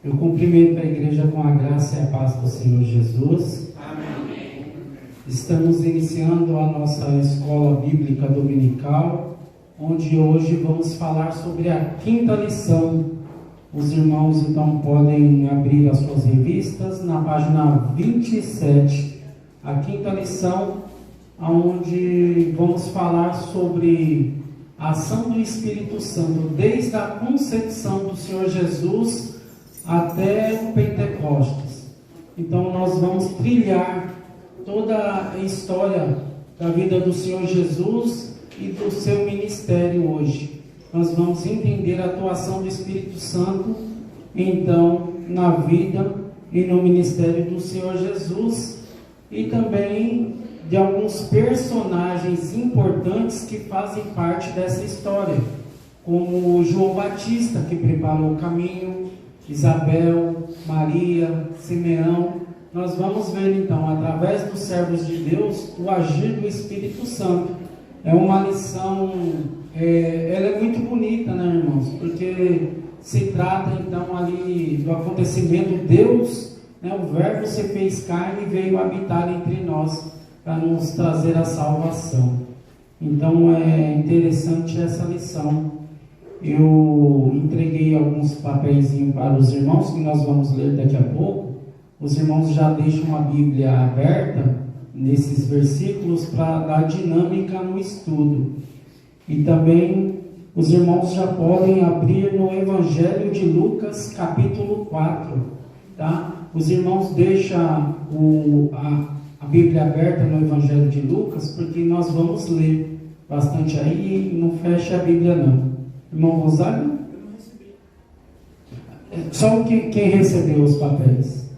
Eu cumprimento a igreja com a graça e a paz do Senhor Jesus. Amém. Estamos iniciando a nossa escola bíblica dominical, onde hoje vamos falar sobre a quinta lição. Os irmãos então podem abrir as suas revistas na página 27. A quinta lição, onde vamos falar sobre a ação do Espírito Santo, desde a concepção do Senhor Jesus até o Pentecostes. Então nós vamos trilhar toda a história da vida do Senhor Jesus e do seu ministério hoje. Nós vamos entender a atuação do Espírito Santo, então, na vida e no ministério do Senhor Jesus, e também de alguns personagens importantes que fazem parte dessa história, como João Batista, que preparou o caminho, Isabel, Maria, Simeão. Nós vamos ver então, através dos servos de Deus, o agir do Espírito Santo. É uma lição, ela é muito bonita, né, irmãos? Porque se trata então ali do acontecimento. Deus, né, o Verbo se fez carne e veio habitar entre nós para nos trazer a salvação. Então é interessante essa lição. Eu entreguei alguns papeizinhos para os irmãos, que nós vamos ler daqui a pouco. Os irmãos já deixam a Bíblia aberta nesses versículos para dar dinâmica no estudo. E também os irmãos já podem abrir no Evangelho de Lucas, capítulo 4. Tá? Os irmãos deixam a Bíblia aberta no Evangelho de Lucas, porque nós vamos ler bastante aí e não fecha a Bíblia não. Irmão Gonzaga? Eu não recebi. Só quem recebeu os papéis.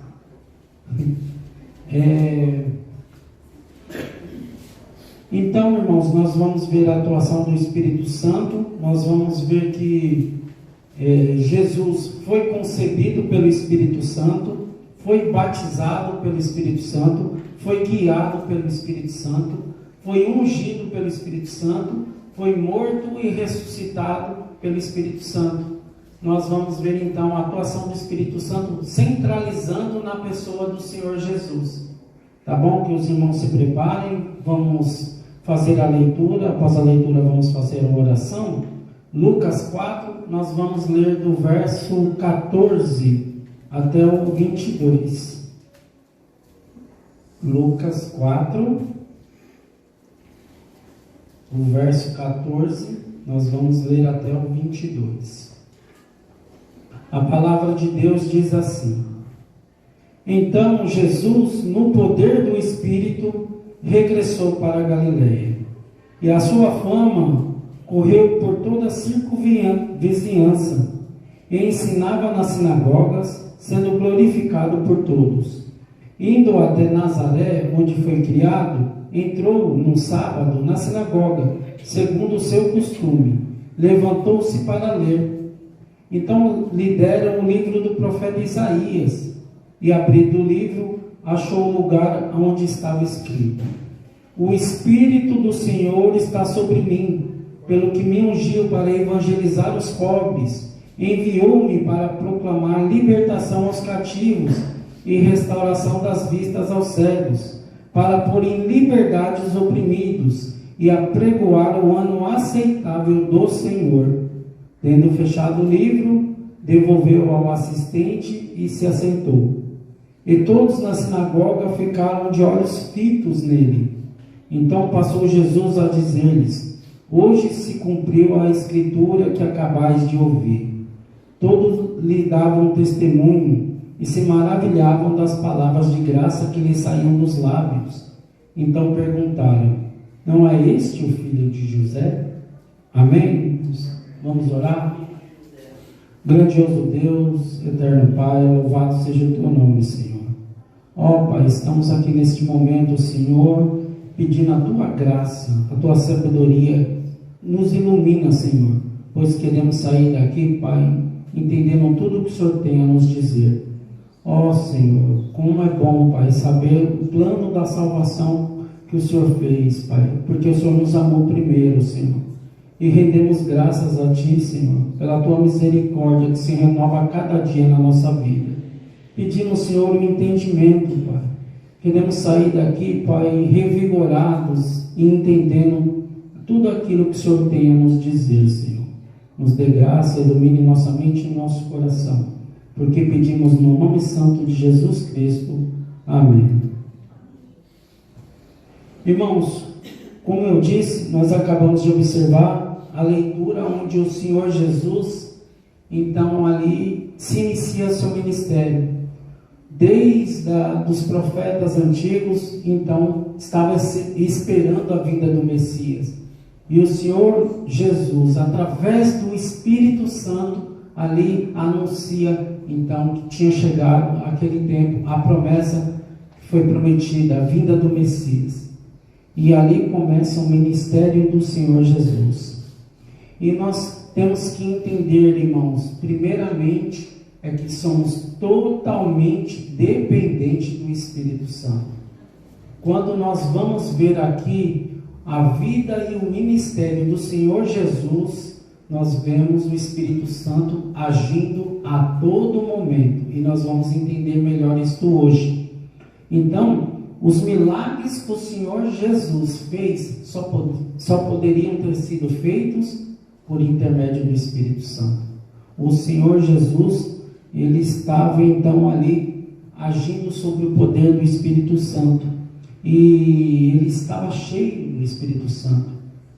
Então, irmãos, nós vamos ver a atuação do Espírito Santo. Nós vamos ver que Jesus foi concebido pelo Espírito Santo, foi batizado pelo Espírito Santo, foi guiado pelo Espírito Santo, foi ungido pelo Espírito Santo, foi morto e ressuscitado pelo Espírito Santo. Nós vamos ver então a atuação do Espírito Santo centralizando na pessoa do Senhor Jesus. Tá bom? Que os irmãos se preparem, vamos fazer a leitura. Após a leitura vamos fazer a oração. Lucas 4, nós vamos ler do verso 14 até o 22. Lucas 4, o verso 14, nós vamos ler até o 22. A palavra de Deus diz assim: Então Jesus, no poder do Espírito, regressou para a Galileia, e a sua fama correu por toda a circunvizinhança, e ensinava nas sinagogas, sendo glorificado por todos. Indo até Nazaré, onde foi criado, entrou no sábado na sinagoga, segundo o seu costume. Levantou-se para ler. Então lhe deram o livro do profeta Isaías, e abrindo o livro, achou o lugar onde estava escrito: O Espírito do Senhor está sobre mim, pelo que me ungiu para evangelizar os pobres, enviou-me para proclamar libertação aos cativos e restauração das vistas aos cegos, para pôr em liberdade os oprimidos e apregoar o ano aceitável do Senhor. Tendo fechado o livro, devolveu ao assistente e se assentou. E todos na sinagoga ficaram de olhos fitos nele. Então passou Jesus a dizer-lhes: Hoje se cumpriu a escritura que acabais de ouvir. Todos lhe davam testemunho e se maravilhavam das palavras de graça que lhe saíam dos lábios. Então perguntaram: Não é este o filho de José? Amém? Vamos orar? Grandioso Deus, eterno Pai, louvado seja o teu nome, Senhor. Ó Pai, estamos aqui neste momento, Senhor, pedindo a tua graça, a tua sabedoria. Nos ilumina, Senhor, pois queremos sair daqui, Pai, entendendo tudo o que o Senhor tem a nos dizer. Ó Senhor, como é bom, Pai, saber o plano da salvação que o Senhor fez, Pai, porque o Senhor nos amou primeiro, Senhor. e rendemos graças a Ti, Senhor, pela Tua misericórdia que se renova a cada dia na nossa vida. Pedimos, Senhor, o entendimento, Pai. Queremos sair daqui, Pai, revigorados e entendendo tudo aquilo que o Senhor tem a nos dizer, Senhor. Nos dê graça, ilumine nossa mente e nosso coração, porque pedimos no nome santo de Jesus Cristo. Amém. Irmãos, como eu disse, nós acabamos de observar a leitura onde o Senhor Jesus, então ali se inicia seu ministério. Desde dos profetas antigos, então, estava esperando a vinda do Messias. E o Senhor Jesus, através do Espírito Santo, ali anuncia, então, que tinha chegado aquele tempo, a promessa que foi prometida, a vinda do Messias. E ali começa o ministério do Senhor Jesus. E nós temos que entender, irmãos, primeiramente, é que somos totalmente dependentes do Espírito Santo. Quando nós vamos ver aqui a vida e o ministério do Senhor Jesus, nós vemos o Espírito Santo agindo a todo momento. E nós vamos entender melhor isto hoje. Então, os milagres que o Senhor Jesus fez só poderiam ter sido feitos por intermédio do Espírito Santo. O Senhor Jesus, ele estava então ali agindo sobre o poder do Espírito Santo. E ele estava cheio do Espírito Santo.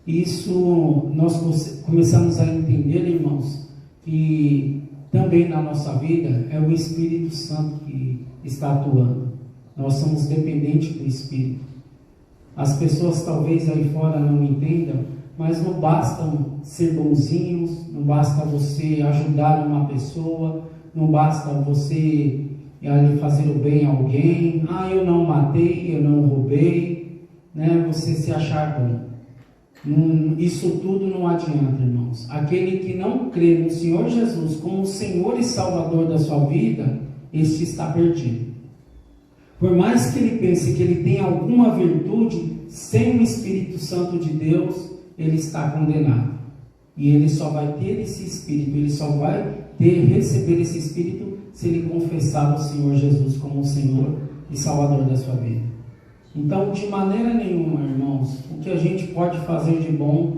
Isso nós começamos a entender, irmãos, que também na nossa vida é o Espírito Santo que está atuando. Nós somos dependentes do Espírito. As pessoas talvez aí fora não entendam, mas não basta ser bonzinhos, não basta você ajudar uma pessoa, não basta você ali fazer o bem a alguém. Eu não matei, eu não roubei, né? Você se achar bom. Isso tudo não adianta, irmãos. Aquele que não crê no Senhor Jesus como o Senhor e Salvador da sua vida, este está perdido. Por mais que ele pense que ele tem alguma virtude, sem o Espírito Santo de Deus, ele está condenado. E ele só vai ter esse Espírito, ele só vai receber esse Espírito se ele confessar o Senhor Jesus como o Senhor e Salvador da sua vida. Então, de maneira nenhuma, irmãos, o que a gente pode fazer de bom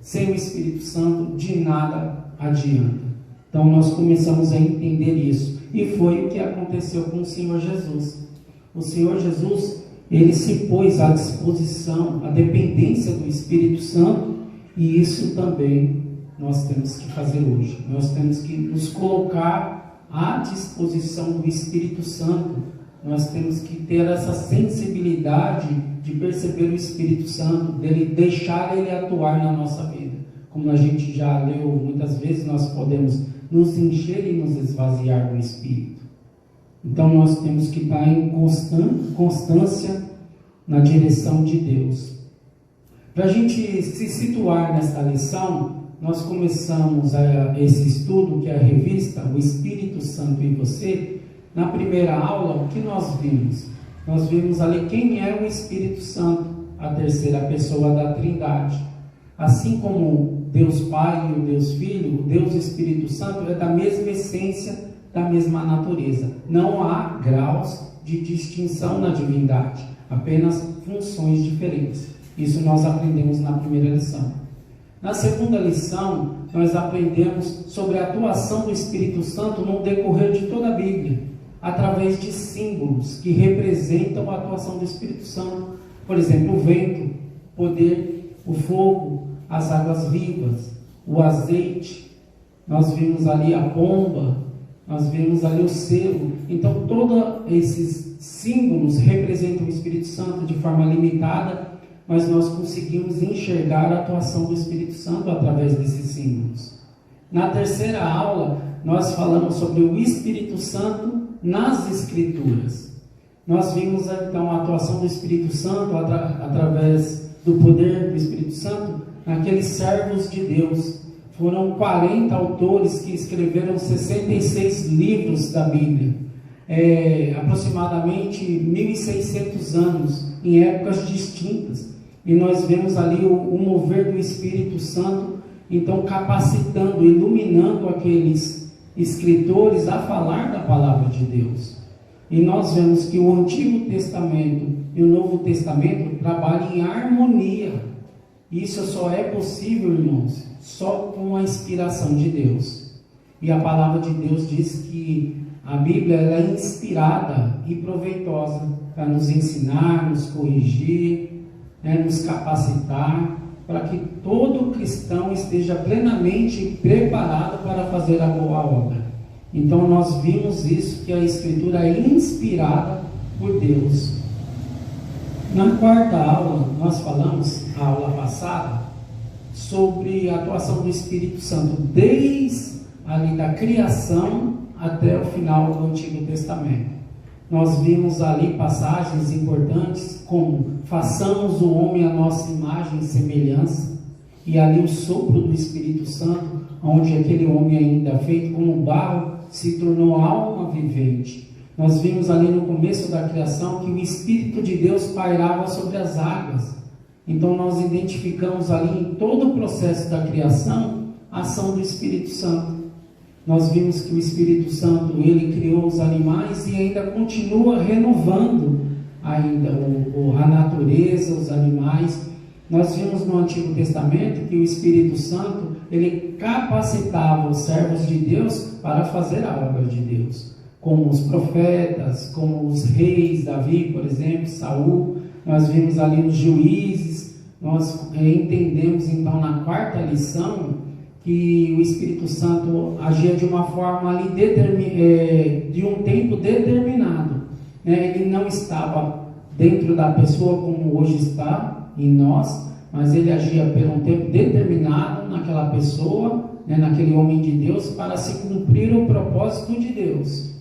sem o Espírito Santo, de nada adianta. Então, nós começamos a entender isso. E foi o que aconteceu com o Senhor Jesus. O Senhor Jesus, ele se pôs à disposição, à dependência do Espírito Santo, e isso também nós temos que fazer hoje. Nós temos que nos colocar à disposição do Espírito Santo. Nós temos que ter essa sensibilidade de perceber o Espírito Santo, dele deixar ele atuar na nossa vida. Como a gente já leu muitas vezes, nós podemos nos encher e nos esvaziar do Espírito. Então nós temos que estar em constância na direção de Deus. Para a gente se situar nesta lição, nós começamos esse estudo, que é a revista O Espírito Santo e Você. Na primeira aula, o que nós vimos? Nós vimos ali quem é o Espírito Santo, a terceira pessoa da Trindade. Assim como Deus Pai e o Deus Filho, o Deus Espírito Santo é da mesma essência, da mesma natureza. Não há graus de distinção na divindade, apenas funções diferentes. Isso nós aprendemos na primeira lição. Na segunda lição, nós aprendemos sobre a atuação do Espírito Santo no decorrer de toda a Bíblia, através de símbolos que representam a atuação do Espírito Santo. Por exemplo, o vento, o poder, o fogo, as águas vivas, o azeite. Nós vimos ali a pomba, nós vimos ali o selo. Então, todos esses símbolos representam o Espírito Santo de forma limitada, mas nós conseguimos enxergar a atuação do Espírito Santo através desses símbolos. Na terceira aula, nós falamos sobre o Espírito Santo nas Escrituras. Nós vimos então a atuação do Espírito Santo através do poder do Espírito Santo naqueles servos de Deus. Foram 40 autores que escreveram 66 livros da Bíblia, aproximadamente 1.600 anos, em épocas distintas. E nós vemos ali o mover do Espírito Santo, então capacitando, iluminando aqueles escritores a falar da palavra de Deus. E nós vemos que o Antigo Testamento e o Novo Testamento trabalham em harmonia. Isso só é possível, irmãos, só com a inspiração de Deus. E a palavra de Deus diz que a Bíblia ela é inspirada e proveitosa para nos ensinar, nos corrigir, nos capacitar, para que todo cristão esteja plenamente preparado para fazer a boa obra. Então nós vimos isso, que a Escritura é inspirada por Deus. Na quarta aula, nós falamos, a aula passada, sobre a atuação do Espírito Santo, desde ali da criação até o final do Antigo Testamento. Nós vimos ali passagens importantes, como façamos o homem à nossa imagem e semelhança, e ali o sopro do Espírito Santo, onde aquele homem ainda feito como barro, se tornou alma vivente. Nós vimos ali no começo da criação que o Espírito de Deus pairava sobre as águas. Então nós identificamos ali em todo o processo da criação a ação do Espírito Santo. Nós vimos que o Espírito Santo, ele criou os animais e ainda continua renovando ainda a natureza, os animais. Nós vimos no Antigo Testamento que o Espírito Santo, ele capacitava os servos de Deus para fazer a obra de Deus, como os profetas, como os reis, Davi, por exemplo, Saul. Nós vimos ali os juízes. Nós entendemos então na quarta lição que o Espírito Santo agia de uma forma ali de um tempo determinado, Ele não estava dentro da pessoa como hoje está em nós, mas ele agia por um tempo determinado naquela pessoa, naquele homem de Deus, para se cumprir o propósito de Deus,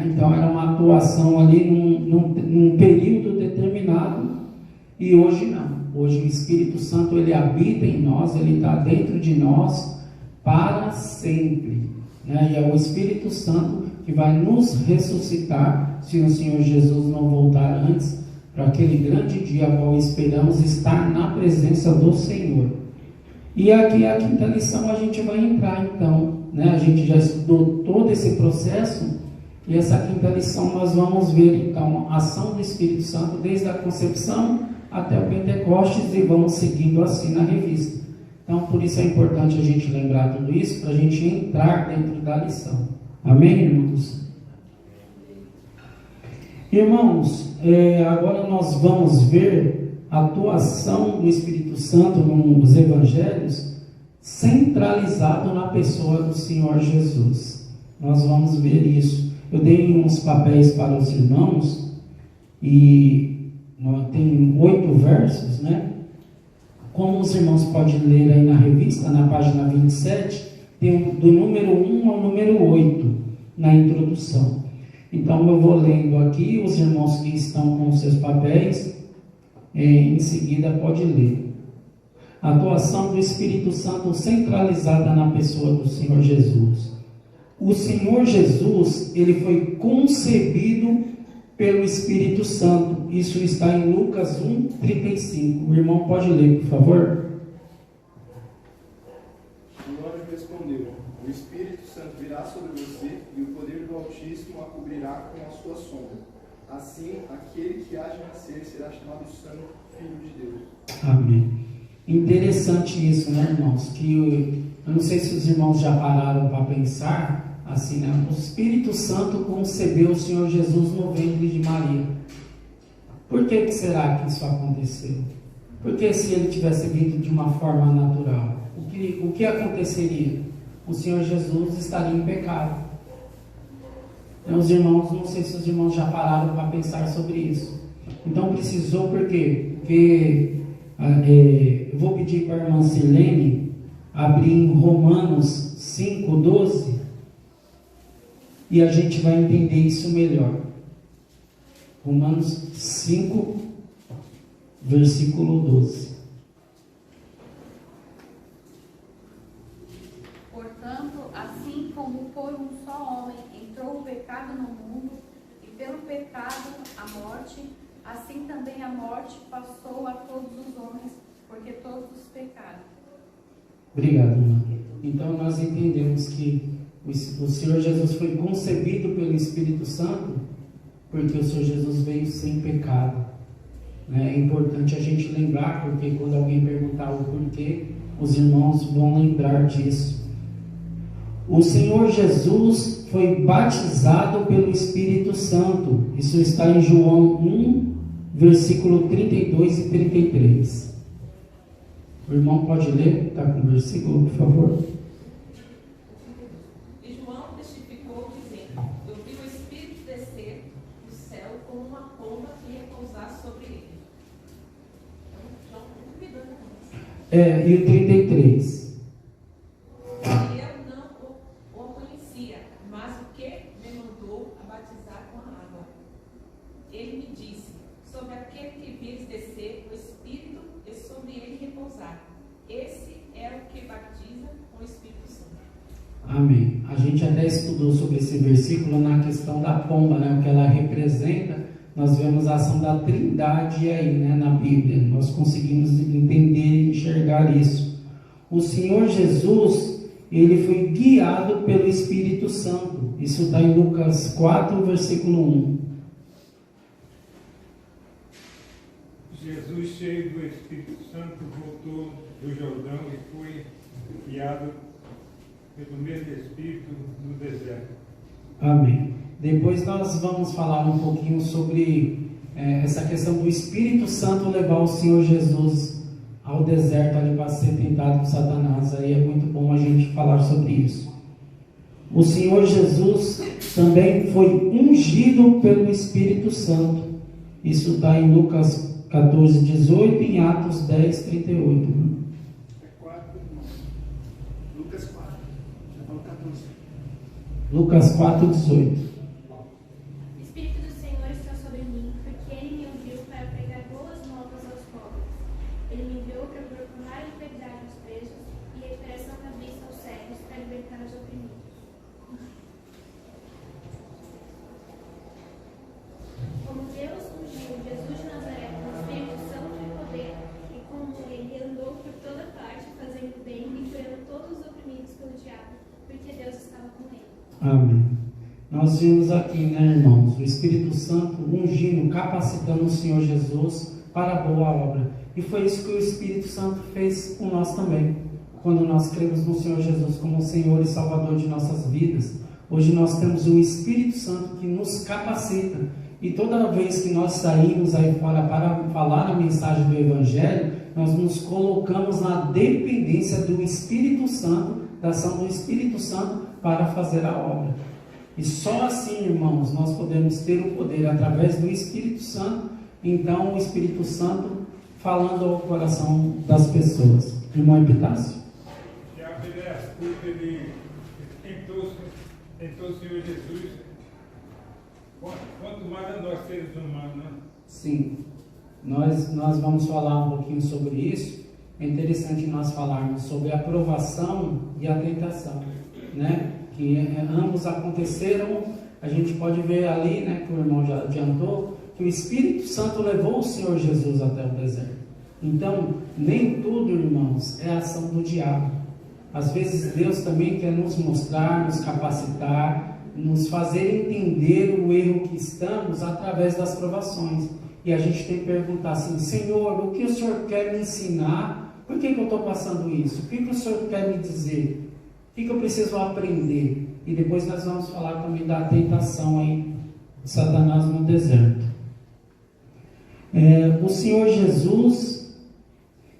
Então era uma atuação ali num período determinado. E hoje não. Hoje o Espírito Santo, ele habita em nós, ele está dentro de nós para sempre, E é o Espírito Santo que vai nos ressuscitar, se o Senhor Jesus não voltar antes, para aquele grande dia ao qual esperamos estar na presença do Senhor. E aqui a quinta lição a gente vai entrar então, A gente já estudou todo esse processo, e essa quinta lição nós vamos ver então a ação do Espírito Santo desde a concepção até o Pentecostes, e vamos seguindo assim na revista. Então, por isso é importante a gente lembrar tudo isso, para a gente entrar dentro da lição. Amém, irmãos? Irmãos, agora nós vamos ver a atuação do Espírito Santo nos Evangelhos, centralizado na pessoa do Senhor Jesus. Nós vamos ver isso. Eu dei uns papéis para os irmãos, e tem 8 versos, Como os irmãos podem ler aí na revista, na página 27, tem do número 1 ao número 8, na introdução. Então eu vou lendo aqui, os irmãos que estão com os seus papéis, em seguida pode ler. A atuação do Espírito Santo centralizada na pessoa do Senhor Jesus. O Senhor Jesus, ele foi concebido pelo Espírito Santo. Isso está em Lucas 1:35. O irmão pode ler, por favor? O anjo respondeu: o Espírito Santo virá sobre você, e o poder do Altíssimo a cobrirá com a sua sombra. Assim, aquele que há de nascer será chamado Santo, Filho de Deus. Amém. Interessante isso, irmãos? Que eu não sei se os irmãos já pararam para pensar assim, O Espírito Santo concebeu o Senhor Jesus no ventre de Maria. Por que será que isso aconteceu? Porque se ele tivesse vindo de uma forma natural, o que aconteceria? O Senhor Jesus estaria em pecado. Os irmãos, não sei se os irmãos já pararam para pensar sobre isso. Então precisou, por quê? Porque eu vou pedir para a irmã Sirlene abrir em Romanos 5:12, e a gente vai entender isso melhor. Romanos 5, versículo 12. Portanto, assim como por um só homem entrou o pecado no mundo, e pelo pecado a morte, Assim também a morte passou a todos os homens, porque todos pecaram. Obrigado, irmã. Então nós entendemos que o Senhor Jesus foi concebido pelo Espírito Santo porque o Senhor Jesus veio sem pecado. É importante a gente lembrar, porque quando alguém perguntar o porquê, os irmãos vão lembrar disso. O Senhor Jesus foi batizado pelo Espírito Santo. Isso está em João 1, versículo 32 e 33. O irmão pode ler? Está com o versículo, por favor. E João testificou, dizendo: Eu vi o Espírito descer do céu como uma pomba e repousar sobre ele. Então, João duvidando com isso. E o 33. E eu não o conhecia, mas o que me mandou a batizar com a água. Ele me disse: Sobre aquele que vires descer o Espírito e sobre ele repousar. Esse é o que batiza com o Espírito Santo. Amém. A gente até estudou sobre esse versículo na questão da pomba, né? O que ela representa. Nós vemos a ação da Trindade aí, né? Na Bíblia. Nós conseguimos entender e enxergar isso. O Senhor Jesus, ele foi guiado pelo Espírito Santo. Isso está em Lucas 4, versículo 1. Jesus, cheio do Espírito Santo, voltou do Jordão e foi guiado pelo mesmo Espírito no deserto. Amém. Depois nós vamos falar um pouquinho sobre essa questão do Espírito Santo levar o Senhor Jesus ao deserto ali para ser tentado por Satanás. Aí é muito bom a gente falar sobre isso. O Senhor Jesus também foi ungido pelo Espírito Santo. Isso está em Lucas 14, 18 e em Atos 10, 38. Lucas 4. Já falou 14. Lucas 4, 18. O Espírito do Senhor está sobre mim, porque Ele me ungiu para pregar boas novas aos pobres. Ele me enviou para proclamar a liberdade aos presos e a recuperação da vista aos cegos, para libertar os oprimidos. Como Deus ungiu Jesus de Nazaré com o Espírito Santo e poder, e como Ele andou por toda parte, fazendo bem e curando todos os oprimidos pelo diabo, porque Deus estava com Ele. Amém. Nós vimos aqui, né, irmãos, o Espírito Santo ungindo, capacitando o Senhor Jesus para a boa obra. E foi isso que o Espírito Santo fez com nós também. Quando nós cremos no Senhor Jesus como Senhor e Salvador de nossas vidas, hoje nós temos o Espírito Santo que nos capacita. E toda vez que nós saímos aí fora para falar a mensagem do Evangelho, nós nos colocamos na dependência do Espírito Santo, da ação do Espírito Santo para fazer a obra. E só assim, irmãos, nós podemos ter o poder através do Espírito Santo. Então, o Espírito Santo falando ao coração das pessoas. Irmão Epitácio. Já a ele é astuto, ele tentou o Senhor Jesus, quanto mais a nós seres humanos, né? Sim, nós vamos falar um pouquinho sobre isso. É interessante nós falarmos sobre a provação e a tentação, né? Que ambos aconteceram. A gente pode ver ali, né, que o irmão já adiantou, que o Espírito Santo levou o Senhor Jesus até o deserto. Então, nem tudo, irmãos, é ação do diabo. Às vezes Deus também quer nos mostrar, nos capacitar, nos fazer entender o erro que estamos através das provações. E a gente tem que perguntar assim: Senhor, o que o Senhor quer me ensinar? Por que eu estou passando isso? O que o Senhor quer me dizer? O que eu preciso aprender? E depois nós vamos falar também da tentação aí de Satanás no deserto. O Senhor Jesus,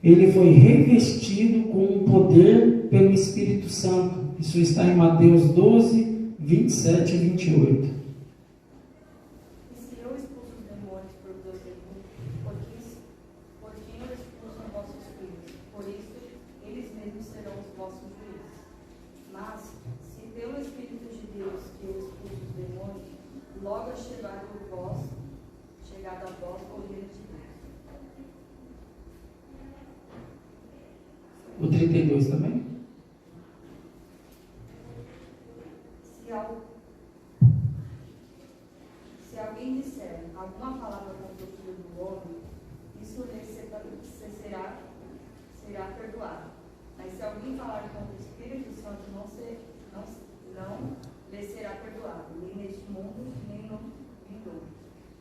ele foi revestido com o poder pelo Espírito Santo. Isso está em Mateus 12, 27 e 28. E se eu expulso os demônios por você, por quem eu expulso vossos filhos? Por isso, eles mesmos serão os vossos juízes. Mas, se pelo Espírito de Deus que eu expulso os demônios, logo é chegado a vós o reino de Deus. O 32 também? Se alguém disser alguma palavra contra o Filho do homem, isso lhe será perdoado. Mas se alguém falar contra o Espírito Santo, não lhe será perdoado, nem neste mundo, nem no vindouro.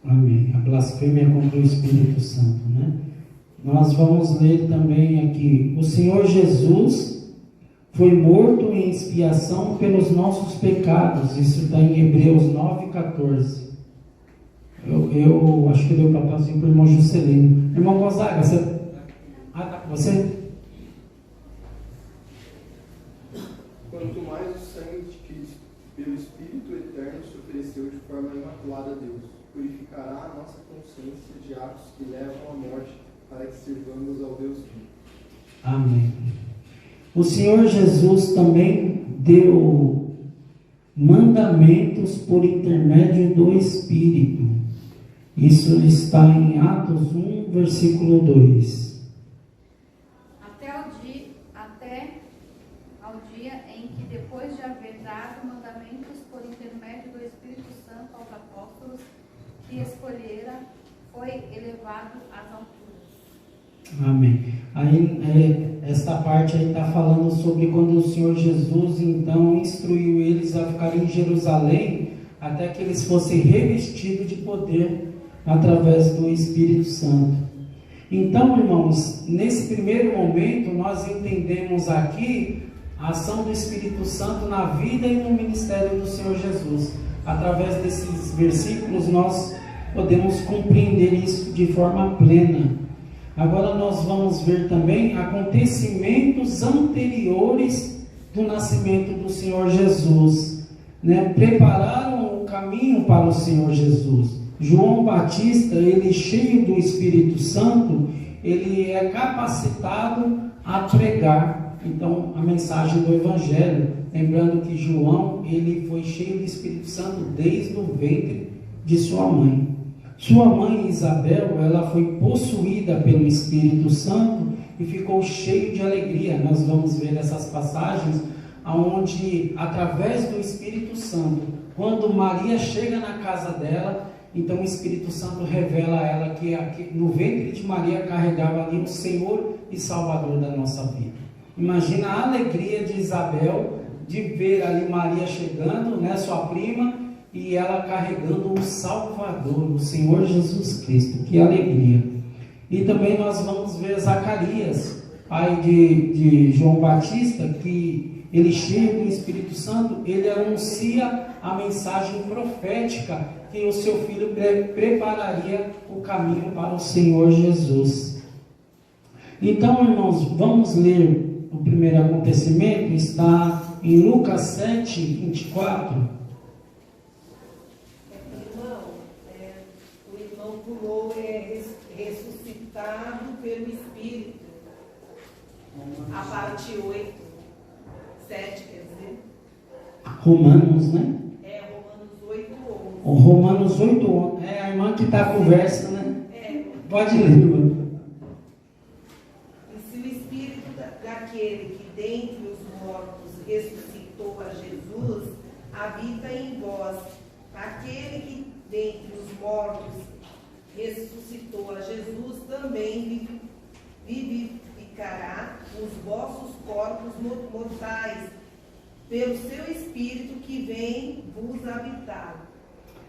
Amém. A blasfêmia contra o Espírito Santo, né? Nós vamos ler também aqui: o Senhor Jesus foi morto em expiação pelos nossos pecados. Isso está em Hebreus 9,14. Eu acho que deu para passar para o irmão Juscelino. Irmão Gonzaga, você? Ah, tá. Você? Quanto mais o sangue de Cristo, pelo Espírito Eterno, se ofereceu de forma imaculada a Deus, purificará a nossa consciência de atos que levam à morte, para que sirvamos ao Deus vivo. Amém. O Senhor Jesus também deu mandamentos por intermédio do Espírito. Isso está em Atos 1, versículo 2. Até ao dia em que, depois de haver dado mandamentos por intermédio do Espírito Santo aos apóstolos que escolhera, foi elevado às alturas. Amém. Aí, esta parte aí está falando sobre quando o Senhor Jesus, então, instruiu eles a ficarem em Jerusalém, até que eles fossem revestidos de poder através do Espírito Santo. Então, irmãos, nesse primeiro momento, nós entendemos aqui a ação do Espírito Santo na vida e no ministério do Senhor Jesus. Através desses versículos, nós podemos compreender isso de forma plena. Agora nós vamos ver também acontecimentos anteriores do nascimento do Senhor Jesus, né? Prepararam o caminho para o Senhor Jesus. João Batista, ele cheio do Espírito Santo, ele é capacitado a pregar, então, a mensagem do Evangelho. Lembrando que João, ele foi cheio do Espírito Santo desde o ventre de sua mãe. Sua mãe Isabel, ela foi possuída pelo Espírito Santo e ficou cheia de alegria. Nós vamos ver essas passagens onde, através do Espírito Santo, quando Maria chega na casa dela, então o Espírito Santo revela a ela que no ventre de Maria carregava ali o Senhor e Salvador da nossa vida. Imagina a alegria de Isabel de ver ali Maria chegando, né, sua prima, e ela carregando o Salvador, o Senhor Jesus Cristo. Que alegria! E também nós vamos ver Zacarias, pai de João Batista, que ele cheio do Espírito Santo, ele anuncia a mensagem profética que o seu filho prepararia o caminho para o Senhor Jesus. Então, irmãos, vamos ler o primeiro acontecimento, está em Lucas 7, 24. O irmão pulou ressuscitado pelo Espírito. A parte 8, 7, quer dizer? Romanos, né? Romanos 8, 11. O Romanos 8, 11. É a irmã que está com o verso, né? Pode ler, irmã. E se o Espírito daquele que dentre os mortos ressuscitou a Jesus habita em vós, aquele que dentre os mortos ressuscitou a Jesus também vivificará os vossos corpos mortais pelo seu Espírito que vem vos habitar.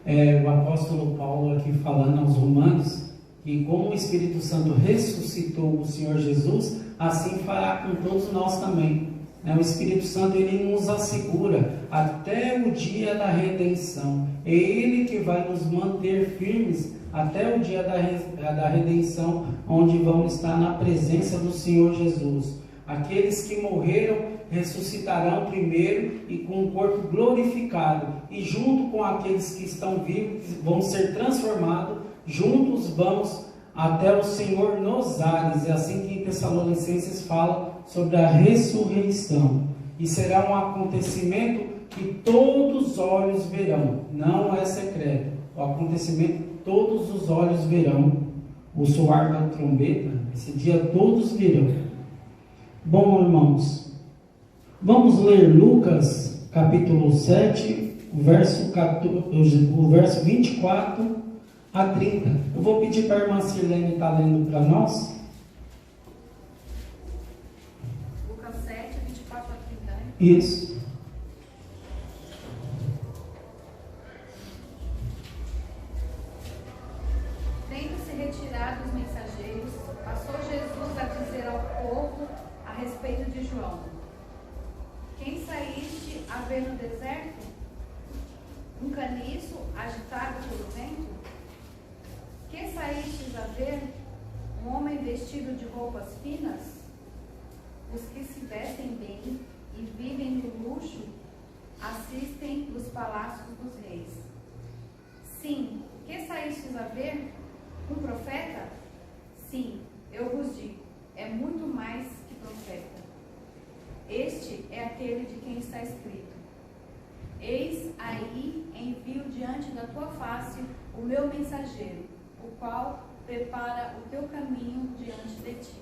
O apóstolo Paulo aqui falando aos romanos que como o Espírito Santo ressuscitou o Senhor Jesus, assim fará com todos nós também. O Espírito Santo, ele nos assegura até o dia da redenção. É Ele que vai nos manter firmes até o dia da redenção, onde vamos estar na presença do Senhor Jesus. Aqueles que morreram ressuscitarão primeiro e com o corpo glorificado, e junto com aqueles que estão vivos vão ser transformados, juntos vamos até o Senhor nos ares. É assim que em Tessalonicenses fala sobre a ressurreição, e será um acontecimento que todos os olhos verão, não é secreto. O acontecimento que todos os olhos verão, o soar da trombeta, esse dia todos verão. Bom, irmãos, vamos ler Lucas capítulo 7, o verso 24 a 30. Eu vou pedir para a irmã Sirlene estar lendo para nós. Lucas 7, 24 a 30, né? Isso. Tendo-se retirado os mensageiros, passou Jesus a dizer ao povo a respeito de João: Quem saíste a ver no deserto? Um caniço agitado pelo vento? Que saístes a ver? Um homem vestido de roupas finas? Os que se vestem bem e vivem no luxo assistem os palácios dos reis. Sim, que saístes a ver? Um profeta? Sim, eu vos digo, é muito mais que profeta. Este é aquele de quem está escrito: Eis aí envio diante da tua face o meu mensageiro, o qual prepara o teu caminho diante de ti.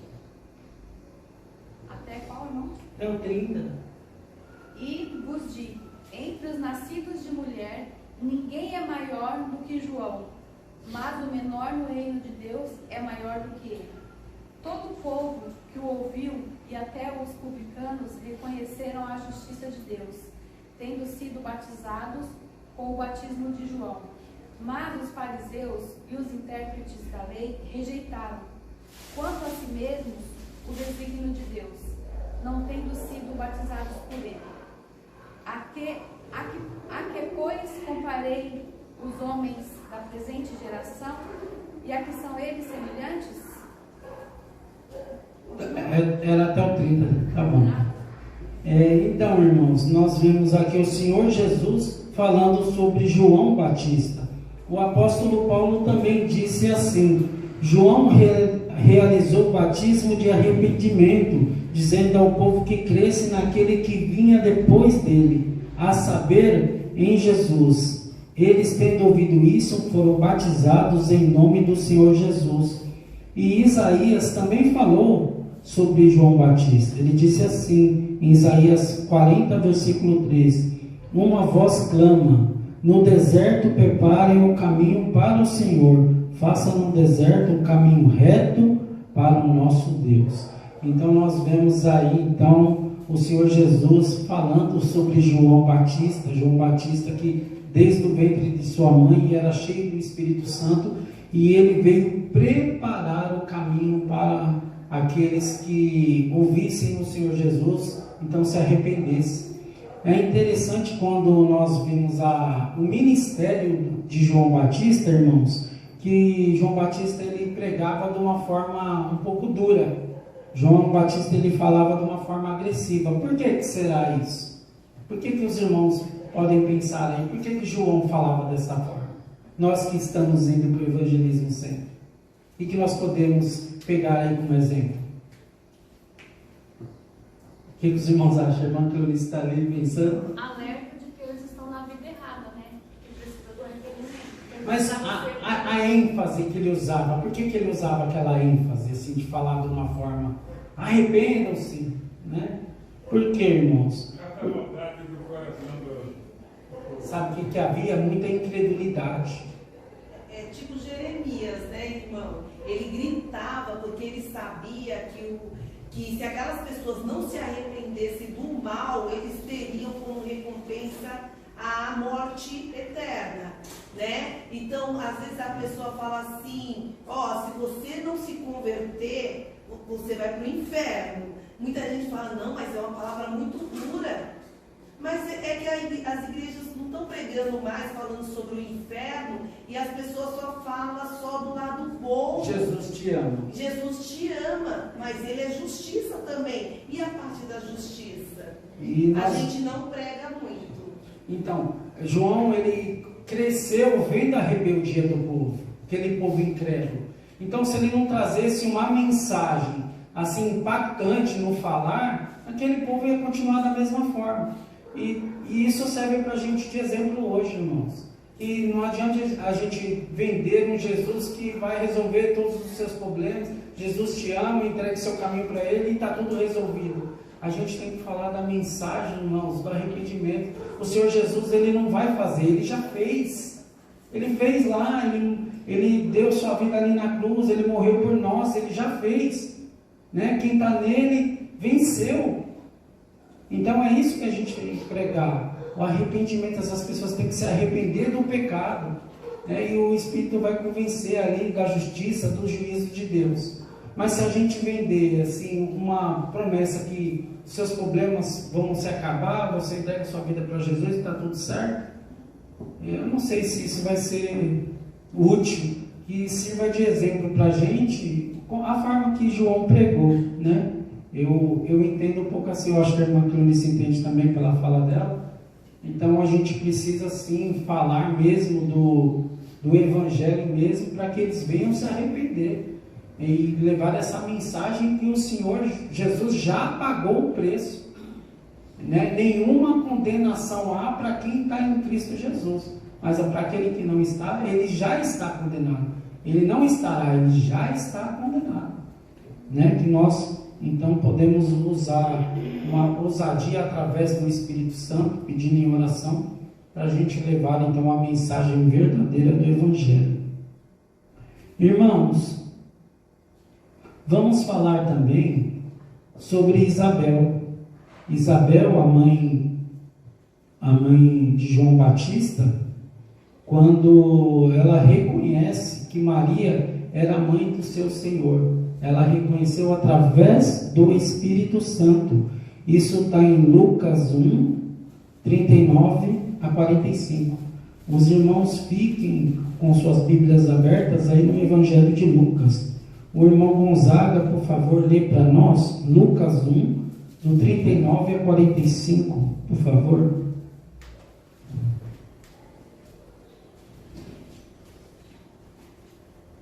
Até qual, irmão? É o 30. E vos digo, entre os nascidos de mulher, ninguém é maior do que João, mas o menor no reino de Deus é maior do que ele. Todo o povo que o ouviu e até os publicanos reconheceram a justiça de Deus, tendo sido batizados com o batismo de João. Mas os fariseus e os intérpretes da lei rejeitaram, quanto a si mesmos, o desígnio de Deus, não tendo sido batizados por ele. A que pois, comparei os homens da presente geração, e a que são eles semelhantes? Era até o 30, tá bom. Então, irmãos, nós vimos aqui o Senhor Jesus falando sobre João Batista. O apóstolo Paulo também disse assim: João realizou o batismo de arrependimento, dizendo ao povo que cresce naquele que vinha depois dele, a saber, em Jesus. Eles, tendo ouvido isso, foram batizados em nome do Senhor Jesus. E Isaías também falou sobre João Batista. Ele disse assim, em Isaías 40, versículo 3: Uma voz clama, no deserto preparem o caminho para o Senhor, façam no deserto um caminho reto para o nosso Deus. Então nós vemos aí então o Senhor Jesus falando sobre João Batista que desde o ventre de sua mãe era cheio do Espírito Santo, e ele veio preparar o caminho para aqueles que ouvissem o Senhor Jesus, então se arrependessem. É interessante quando nós vimos o ministério de João Batista, irmãos, que João Batista ele pregava de uma forma um pouco dura. João Batista ele falava de uma forma agressiva. Por que será isso? Por que os irmãos podem pensar aí? Por que João falava dessa forma? Nós que estamos indo para o evangelismo sempre. E que nós podemos pegar aí como exemplo. O que os irmãos acham? A irmã Cleonice está ali pensando. Alerta de que eles estão na vida errada, né? Que precisa do arrependimento. Mas a ênfase que ele usava, por que ele usava aquela ênfase, assim, de falar de uma forma, arrependam-se, né? Por que, irmãos? Sabe que havia muita incredulidade. É tipo Jeremias, né, irmão? Ele gritava porque ele sabia que se aquelas pessoas não se arrependessem do mal, eles teriam como recompensa a morte eterna, né? Então, às vezes a pessoa fala assim: ó, se você não se converter, você vai para o inferno. Muita gente fala: não, mas é uma palavra muito dura. Mas é que as igrejas não estão pregando mais, falando sobre o inferno, e as pessoas só falam só do lado bom. Jesus te ama. Jesus te ama, mas ele é justiça também. E a parte da justiça? A gente não prega muito. Então, João, ele cresceu vendo a rebeldia do povo, aquele povo incrédulo. Então, se ele não trazesse uma mensagem assim impactante no falar, aquele povo ia continuar da mesma forma. E isso serve para a gente de exemplo hoje, irmãos. E não adianta a gente vender um Jesus que vai resolver todos os seus problemas. Jesus te ama, entregue seu caminho para ele e está tudo resolvido. A gente tem que falar da mensagem, irmãos, do arrependimento. O Senhor Jesus, ele não vai fazer, ele já fez. Ele fez lá, Ele deu sua vida ali na cruz, Ele morreu por nós, Ele já fez, né? Quem está nele venceu. Então é isso que a gente tem que pregar. O arrependimento, essas pessoas têm que se arrepender do pecado, né? E o Espírito vai convencer ali da justiça, do juízo de Deus. Mas se a gente vender assim uma promessa que seus problemas vão se acabar, você entrega sua vida para Jesus e está tudo certo, eu não sei se isso vai ser útil, que sirva de exemplo para a gente a forma que João pregou, né? Eu entendo um pouco assim, eu acho que a irmã Clonice entende também pela fala dela. Então a gente precisa sim falar mesmo do Evangelho mesmo, para que eles venham se arrepender e levar essa mensagem que o Senhor Jesus já pagou o preço, né? Nenhuma condenação há para quem está em Cristo Jesus, mas para aquele que não está, ele já está condenado. Ele não estará, ele já está condenado, né? Que nós então podemos usar uma ousadia através do Espírito Santo, pedindo em oração, para a gente levar então a mensagem verdadeira do Evangelho. Irmãos, vamos falar também sobre Isabel. Isabel, a mãe de João Batista, quando ela reconhece que Maria era a mãe do seu Senhor, ela reconheceu através do Espírito Santo. Isso está em Lucas 1, 39 a 45. Os irmãos fiquem com suas Bíblias abertas aí no Evangelho de Lucas. O irmão Gonzaga, por favor, lê para nós Lucas 1, do 39 a 45, por favor.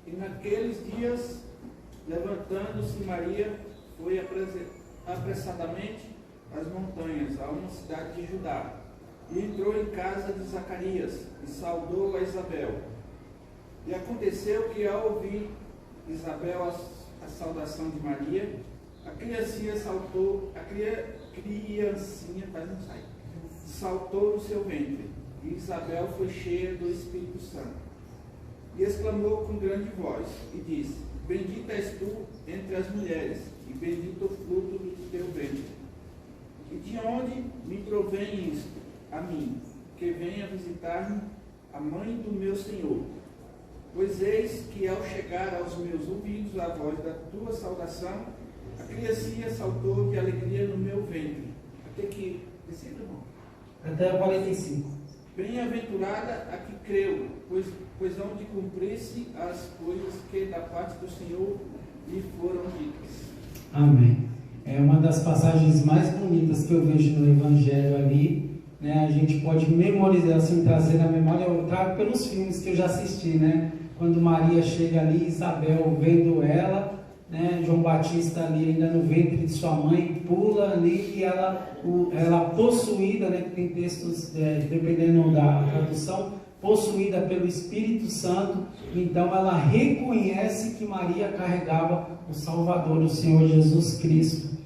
E naqueles dias, levantando-se Maria, foi apressadamente às montanhas, a uma cidade de Judá, e entrou em casa de Zacarias, e saudou a Isabel. E aconteceu que, ao ouvir Isabel a saudação de Maria, a criancinha saltou no seu ventre, e Isabel foi cheia do Espírito Santo. E exclamou com grande voz, e disse: Bendita és tu entre as mulheres, e bendito o fruto do teu ventre. E de onde me provém isto a mim, que venha visitar-me a mãe do meu Senhor? Pois eis que, ao chegar aos meus ouvidos a voz da tua saudação, a criancinha saltou de alegria no meu ventre. Até que... Decida, irmão. Até 45. Bem-aventurada a que creu, pois hão de cumprir-se as coisas que da parte do Senhor lhe foram ditas. Amém. É uma das passagens mais bonitas que eu vejo no Evangelho ali, né? A gente pode memorizar, assim, trazer na memória. Eu trago pelos filmes que eu já assisti, né? Quando Maria chega ali, Isabel vendo ela, né? João Batista ali ainda no ventre de sua mãe, pula ali e ela possuída, né? Que tem textos, dependendo da tradução, possuída pelo Espírito Santo. Então ela reconhece que Maria carregava o Salvador, o Senhor Jesus Cristo.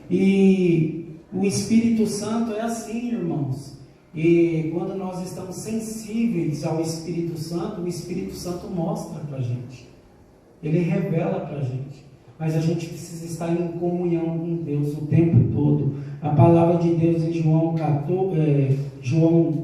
E o Espírito Santo é assim, irmãos. E quando nós estamos sensíveis ao Espírito Santo, o Espírito Santo mostra para a gente, ele revela para a gente. Mas a gente precisa estar em comunhão com Deus o tempo todo. A palavra de Deus em João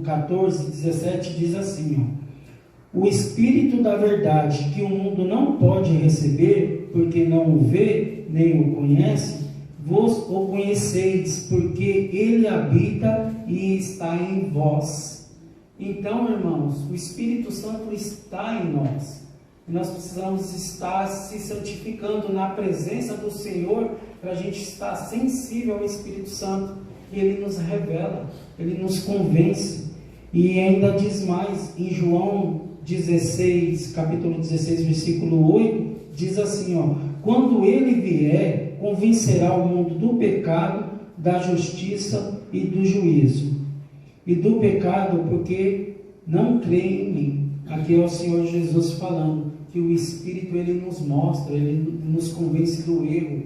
14, 17 diz assim, ó: O Espírito da verdade, que o mundo não pode receber, porque não o vê, nem o conhece, vos o conheceis, porque ele habita e está em vós. Então, irmãos, o Espírito Santo está em nós. Nós precisamos estar se santificando na presença do Senhor, para a gente estar sensível ao Espírito Santo. E ele nos revela, ele nos convence. E ainda diz mais, em João 16, capítulo 16, versículo 8, diz assim, ó: Quando ele vier, convencerá o mundo do pecado, da justiça e do juízo. E do pecado, porque não crê em mim. Aqui é o Senhor Jesus falando que o Espírito, ele nos mostra, ele nos convence do erro.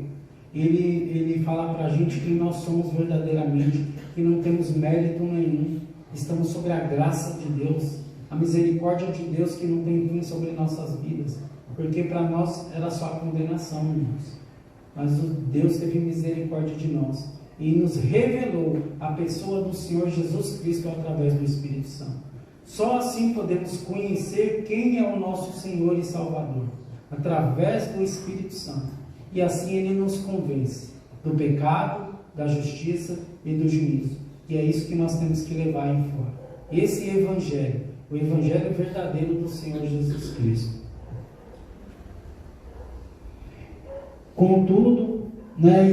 Ele fala para a gente que nós somos verdadeiramente, que não temos mérito nenhum, estamos sobre a graça de Deus, A misericórdia de Deus que não tem fim sobre nossas vidas. Porque para nós era só a condenação, irmãos. Mas Deus teve misericórdia de nós. E nos revelou a pessoa do Senhor Jesus Cristo através do Espírito Santo. Só assim podemos conhecer quem é o nosso Senhor e Salvador. Através do Espírito Santo. E assim Ele nos convence do pecado, da justiça e do juízo. E é isso que nós temos que levar em fora. Esse Evangelho, o Evangelho verdadeiro do Senhor Jesus Cristo. Contudo,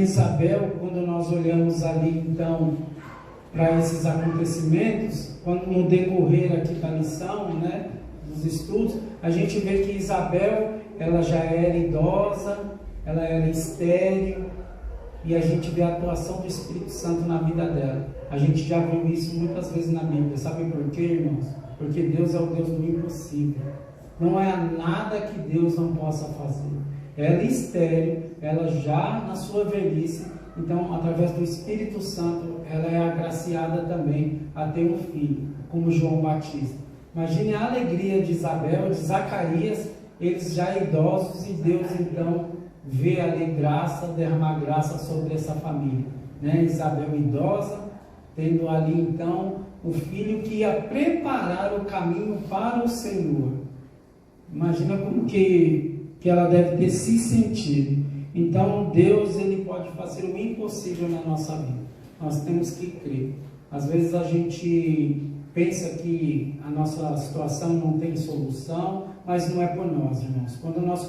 Isabel, quando nós olhamos ali então para esses acontecimentos, quando no decorrer aqui da lição, dos estudos, a gente vê que Isabel, ela já era idosa, ela era estéril, e a gente vê a atuação do Espírito Santo na vida dela. A gente já viu isso muitas vezes na Bíblia. Sabe por quê, irmãos? Porque Deus é o Deus do impossível. Não é nada que Deus não possa fazer. Ela é estéril, ela já na sua velhice, então através do Espírito Santo, ela é agraciada também a ter um filho, como João Batista. Imagine a alegria de Isabel, de Zacarias, eles já idosos, e Deus então vê ali graça, derramar graça sobre essa família. Isabel idosa, tendo ali então o filho que ia preparar o caminho para o Senhor. Imagina como que ela deve ter se sentido. Então Deus, Ele pode fazer o impossível na nossa vida. Nós temos que crer. Às vezes a gente pensa que a nossa situação não tem solução, mas não é por nós, irmãos. Quando nós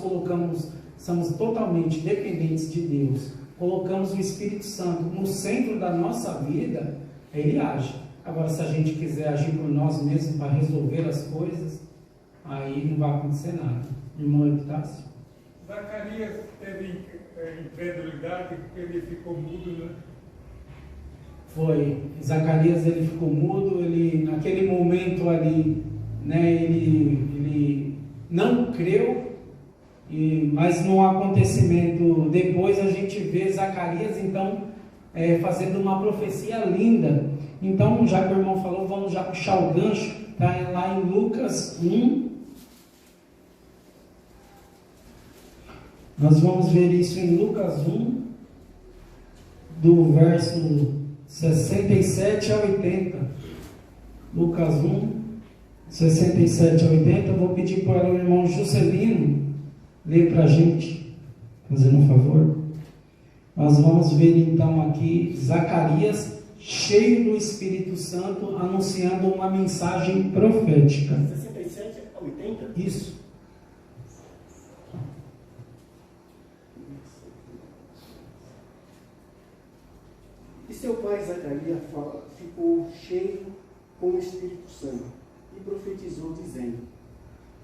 somos totalmente dependentes de Deus, colocamos o Espírito Santo no centro da nossa vida, Ele age. Agora, se a gente quiser agir por nós mesmos para resolver as coisas, aí não vai acontecer nada. Irmão Epitácio? Zacarias teve incredulidade porque ele ficou mudo, Foi. Zacarias, ele ficou mudo, ele, naquele momento ali, ele não creu, mas no acontecimento depois a gente vê Zacarias, então, fazendo uma profecia linda. Então, já que o irmão falou, vamos já puxar o gancho, está lá em Lucas 1. Nós vamos ver isso em Lucas 1, do verso 67 a 80. Lucas 1, 67 a 80. Eu vou pedir para o irmão Juscelino ler para a gente, fazendo um favor. Nós vamos ver então aqui Zacarias, cheio do Espírito Santo, anunciando uma mensagem profética. 67 a 80? Isso. E seu pai Zacarias ficou cheio com o Espírito Santo e profetizou, dizendo: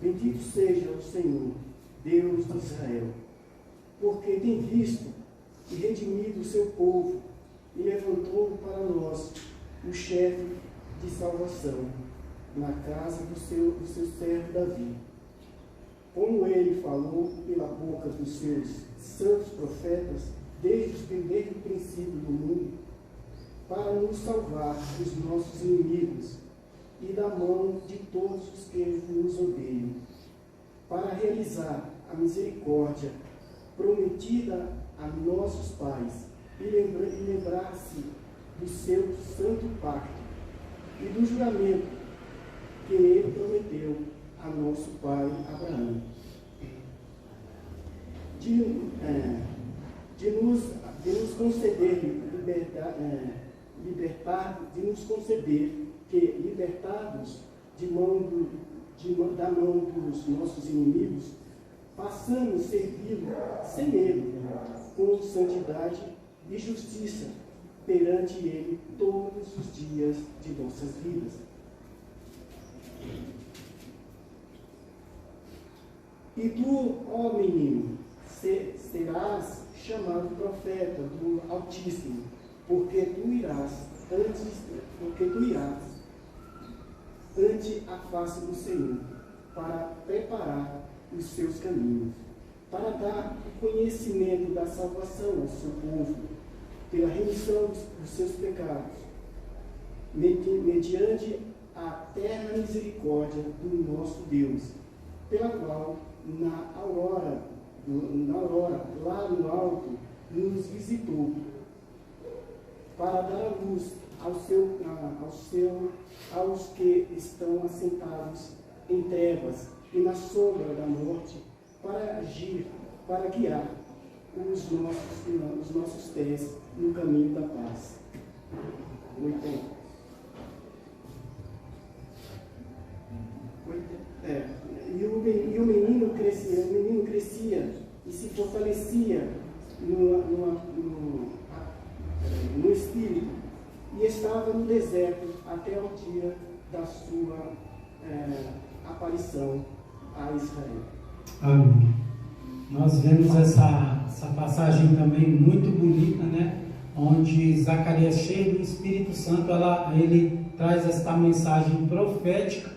Bendito seja o Senhor, Deus de Israel, porque tem visto e redimido o seu povo e levantou para nós o chefe de salvação na casa do seu servo Davi. Como ele falou pela boca dos seus santos profetas desde o princípio do mundo, para nos salvar dos nossos inimigos e da mão de todos os que nos odeiam, para realizar a misericórdia prometida a nossos pais e lembrar-se do seu santo pacto e do juramento que ele prometeu a nosso pai Abraão, de nos conceder libertados da mão dos nossos inimigos, passamos a servi-lo sem medo, com santidade e justiça perante ele todos os dias de nossas vidas. E tu, ó menino, serás chamado profeta do Altíssimo, porque tu irás ante a face do Senhor, para preparar os seus caminhos, para dar o conhecimento da salvação ao seu povo, pela remissão dos seus pecados, mediante a eterna misericórdia do nosso Deus, pela qual, na aurora, lá no alto, nos visitou, para dar a luz aos que estão assentados em trevas e na sombra da morte, para guiar os nossos pés no caminho da paz. 80. E o menino crescia e se fortalecia no espírito, e estava no deserto até o dia da sua aparição a Israel. Amém. Nós vemos essa passagem também muito bonita, né? Onde Zacarias, cheio do Espírito Santo, ele traz esta mensagem profética,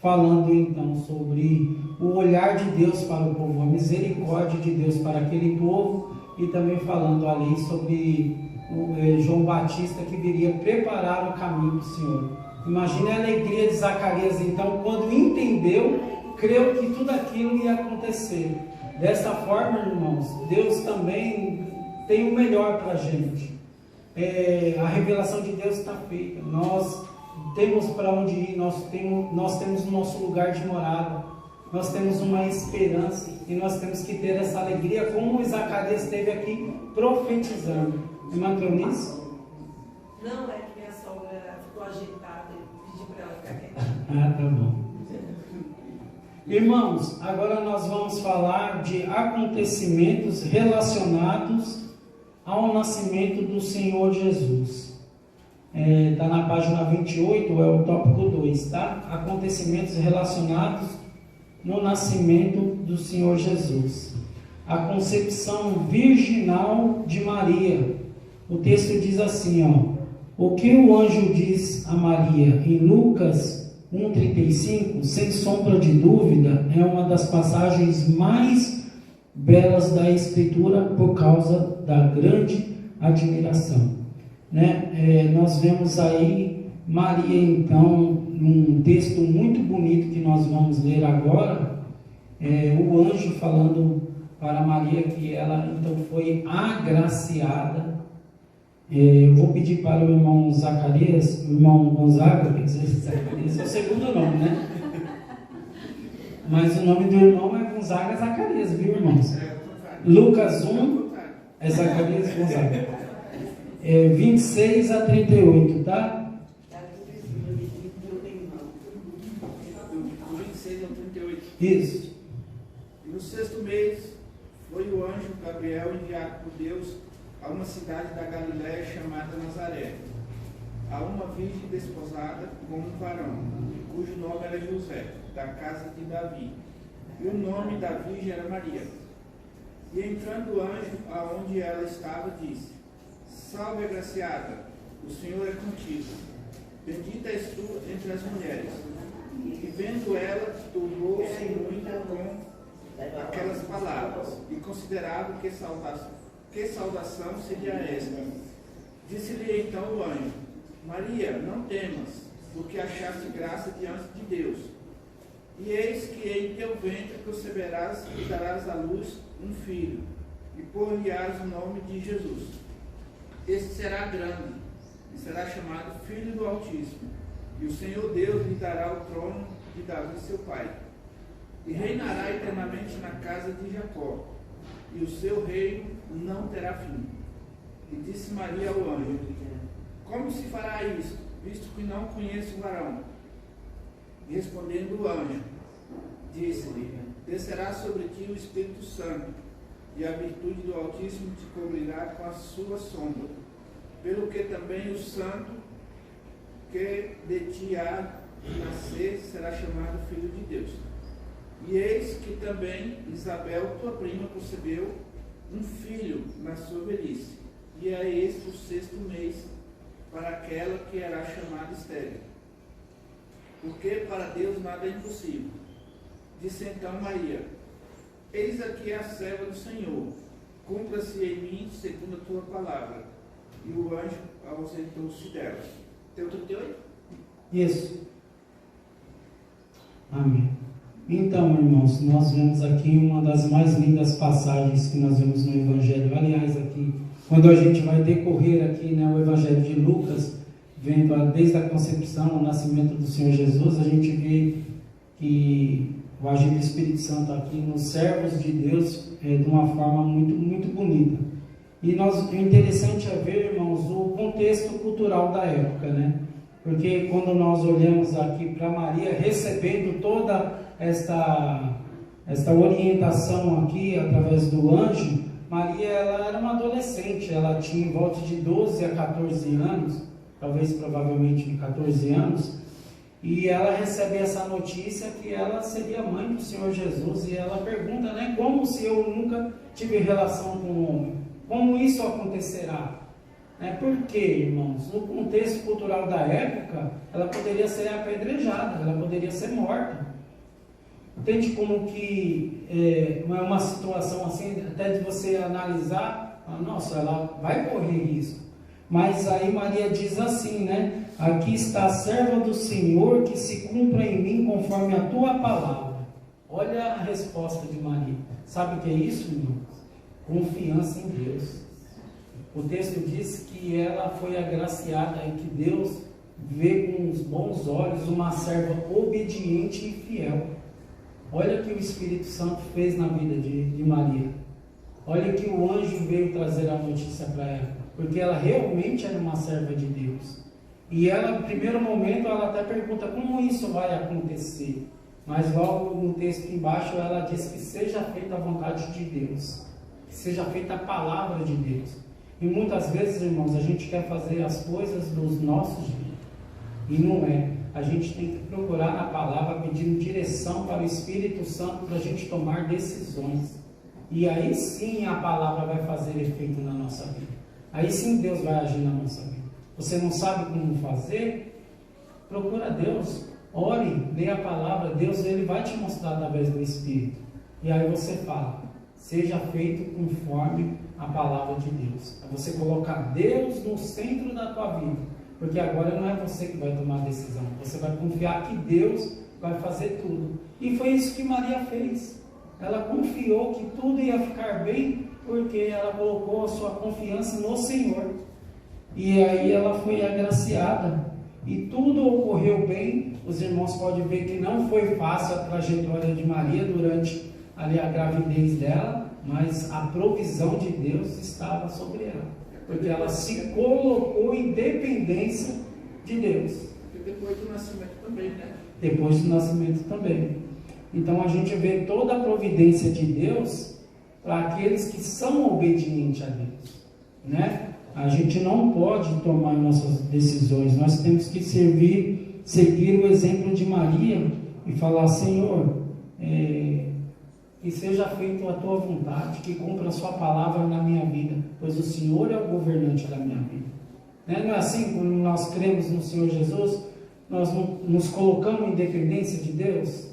falando então sobre o olhar de Deus para o povo, a misericórdia de Deus para aquele povo, e também falando ali sobre João Batista, que viria preparar o caminho do Senhor. Imagine a alegria de Zacarias então, quando entendeu, creu que tudo aquilo ia acontecer. Dessa forma, irmãos, Deus também tem o melhor para a gente. A revelação de Deus está feita. Nós temos para onde ir, nós temos o nosso lugar de morada, nós temos uma esperança, e nós temos que ter essa alegria, como Zacarias esteve aqui profetizando. Irmã Cleonice? Não, é que minha sogra ficou agitada e pedi para ela ficar quietinha. Ah, tá bom. Irmãos, agora nós vamos falar de acontecimentos relacionados ao nascimento do Senhor Jesus. Está na página 28, é o tópico 2, tá? Acontecimentos relacionados no nascimento do Senhor Jesus. A concepção virginal de Maria. O texto diz assim, o que o anjo diz a Maria em Lucas 1,35, sem sombra de dúvida, é uma das passagens mais belas da Escritura por causa da grande admiração. Nós vemos aí Maria, então, num texto muito bonito que nós vamos ler agora, o anjo falando para Maria que ela então foi agraciada. Eu vou pedir para o irmão Zacarias, o irmão Gonzaga, quer dizer, Zacarias é o segundo nome, né? Mas o nome do irmão é Gonzaga Zacarias, viu, irmãos? Lucas 1 é Zacarias Gonzaga. 26 a 38, tá? Do 26 ao 38. Isso. E no 6º mês foi o anjo Gabriel enviado por Deus a uma cidade da Galiléia chamada Nazaré, a uma virgem desposada com um varão, cujo nome era José, da casa de Davi. E o nome da virgem era Maria. E entrando o anjo aonde ela estava, disse: Salve, agraciada, o Senhor é contigo. Bendita és tu entre as mulheres. E vendo ela, turbou-se muito com aquelas palavras, e considerava que saudação seria esta. Disse-lhe então o anjo: Maria, não temas, porque achaste graça diante de Deus. E eis que em teu ventre conceberás e darás à luz um filho, e por-lhe-ás o nome de Jesus. Este será grande, e será chamado Filho do Altíssimo, e o Senhor Deus lhe dará o trono de Davi seu pai, e reinará eternamente na casa de Jacó, e o seu reino não terá fim. E disse Maria ao anjo: Como se fará isto, visto que não conheço o varão? E respondendo o anjo, disse-lhe: Descerá sobre ti o Espírito Santo, e a virtude do Altíssimo te cobrirá com a sua sombra, pelo que também o santo que de ti há de nascer será chamado Filho de Deus. E eis que também Isabel, tua prima, concebeu um filho na sua velhice, e é este o 6º mês para aquela que era chamada estéril, porque para Deus nada é impossível. Disse então Maria: Eis aqui a serva do Senhor, cumpra-se em mim segundo a tua palavra. E o anjo ausentou-se dela. Tem o 38? Isso. Amém. Então, irmãos, nós vemos aqui uma das mais lindas passagens que nós vemos no Evangelho. Aliás, aqui, quando a gente vai decorrer aqui, né, o Evangelho de Lucas, vendo desde a concepção, o nascimento do Senhor Jesus, a gente vê que o agir do Espírito Santo aqui nos servos de Deus de uma forma muito, muito bonita. E o interessante é ver, irmãos, o contexto cultural da época, né? Porque quando nós olhamos aqui para Maria recebendo toda esta orientação aqui através do anjo, Maria ela era uma adolescente, ela tinha em volta de 12 a 14 anos, talvez provavelmente de 14 anos, e ela recebe essa notícia que ela seria mãe do Senhor Jesus, e ela pergunta, né, como se eu nunca tive relação com um homem? Como isso acontecerá? Por quê, irmãos? No contexto cultural da época, ela poderia ser apedrejada, ela poderia ser morta. Entende como que é uma situação assim, até de você analisar, nossa, ela vai correr risco. Mas aí Maria diz assim, né? Aqui está a serva do Senhor, que se cumpra em mim conforme a tua palavra. Olha a resposta de Maria. Sabe o que é isso, irmãos? Confiança em Deus. O texto diz que ela foi agraciada e que Deus vê com os bons olhos uma serva obediente e fiel. Olha o que o Espírito Santo fez na vida de Maria. Olha que o anjo veio trazer a notícia para ela, porque ela realmente era uma serva de Deus. E ela, no primeiro momento, ela até pergunta como isso vai acontecer. Mas logo no texto embaixo ela diz que seja feita a vontade de Deus, que seja feita a palavra de Deus. E muitas vezes, irmãos, a gente quer fazer as coisas dos nossos jeitos, e não é. A gente tem que procurar na palavra, pedindo direção para o Espírito Santo para a gente tomar decisões. E aí sim a palavra vai fazer efeito na nossa vida. Aí sim Deus vai agir na nossa vida. Você não sabe como fazer? Procura Deus, ore, lê a palavra. Deus ele vai te mostrar através do Espírito. E aí você fala, seja feito conforme a palavra de Deus. É você colocar Deus no centro da tua vida. Porque agora não é você que vai tomar a decisão. Você vai confiar que Deus vai fazer tudo. E foi isso que Maria fez. Ela confiou que tudo ia ficar bem, porque ela colocou a sua confiança no Senhor. E aí ela foi agraciada. E tudo ocorreu bem. Os irmãos podem ver que não foi fácil a trajetória de Maria durante ali a gravidez dela, mas a provisão de Deus estava sobre ela. Porque ela se colocou em dependência de Deus. E depois do nascimento também, né? Depois do nascimento também. Então a gente vê toda a providência de Deus para aqueles que são obedientes a Deus, né? A gente não pode tomar nossas decisões, nós temos que seguir o exemplo de Maria e falar, Senhor, que seja feita a tua vontade, que cumpra a sua palavra na minha vida, pois o Senhor é o governante da minha vida. Não é assim, quando nós cremos no Senhor Jesus, nós nos colocamos em dependência de Deus?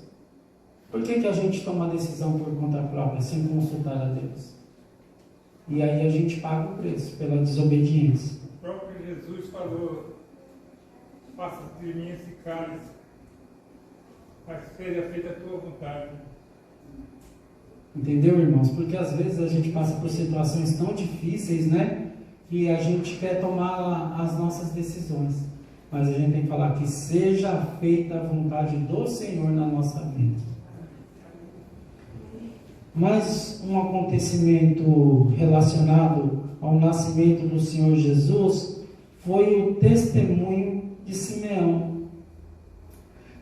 Por que a gente toma a decisão por conta própria, sem consultar a Deus? E aí a gente paga o preço pela desobediência. O próprio Jesus falou, faça de mim esse cálice, mas seja feita a tua vontade. Entendeu, irmãos? Porque às vezes a gente passa por situações tão difíceis, né? Que a gente quer tomar as nossas decisões. Mas a gente tem que falar que seja feita a vontade do Senhor na nossa vida. Mais um acontecimento relacionado ao nascimento do Senhor Jesus foi o testemunho de Simeão.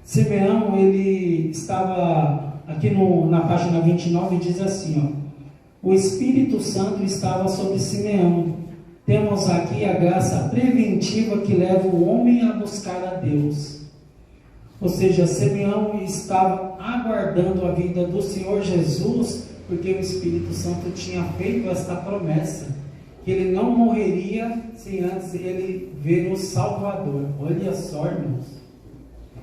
Simeão, ele estava... Aqui na página 29 diz assim, ó, o Espírito Santo estava sobre Simeão. Temos aqui a graça preventiva que leva o homem a buscar a Deus. Ou seja, Simeão estava aguardando a vida do Senhor Jesus, porque o Espírito Santo tinha feito esta promessa, que ele não morreria sem antes ele ver o Salvador. Olha só, irmãos.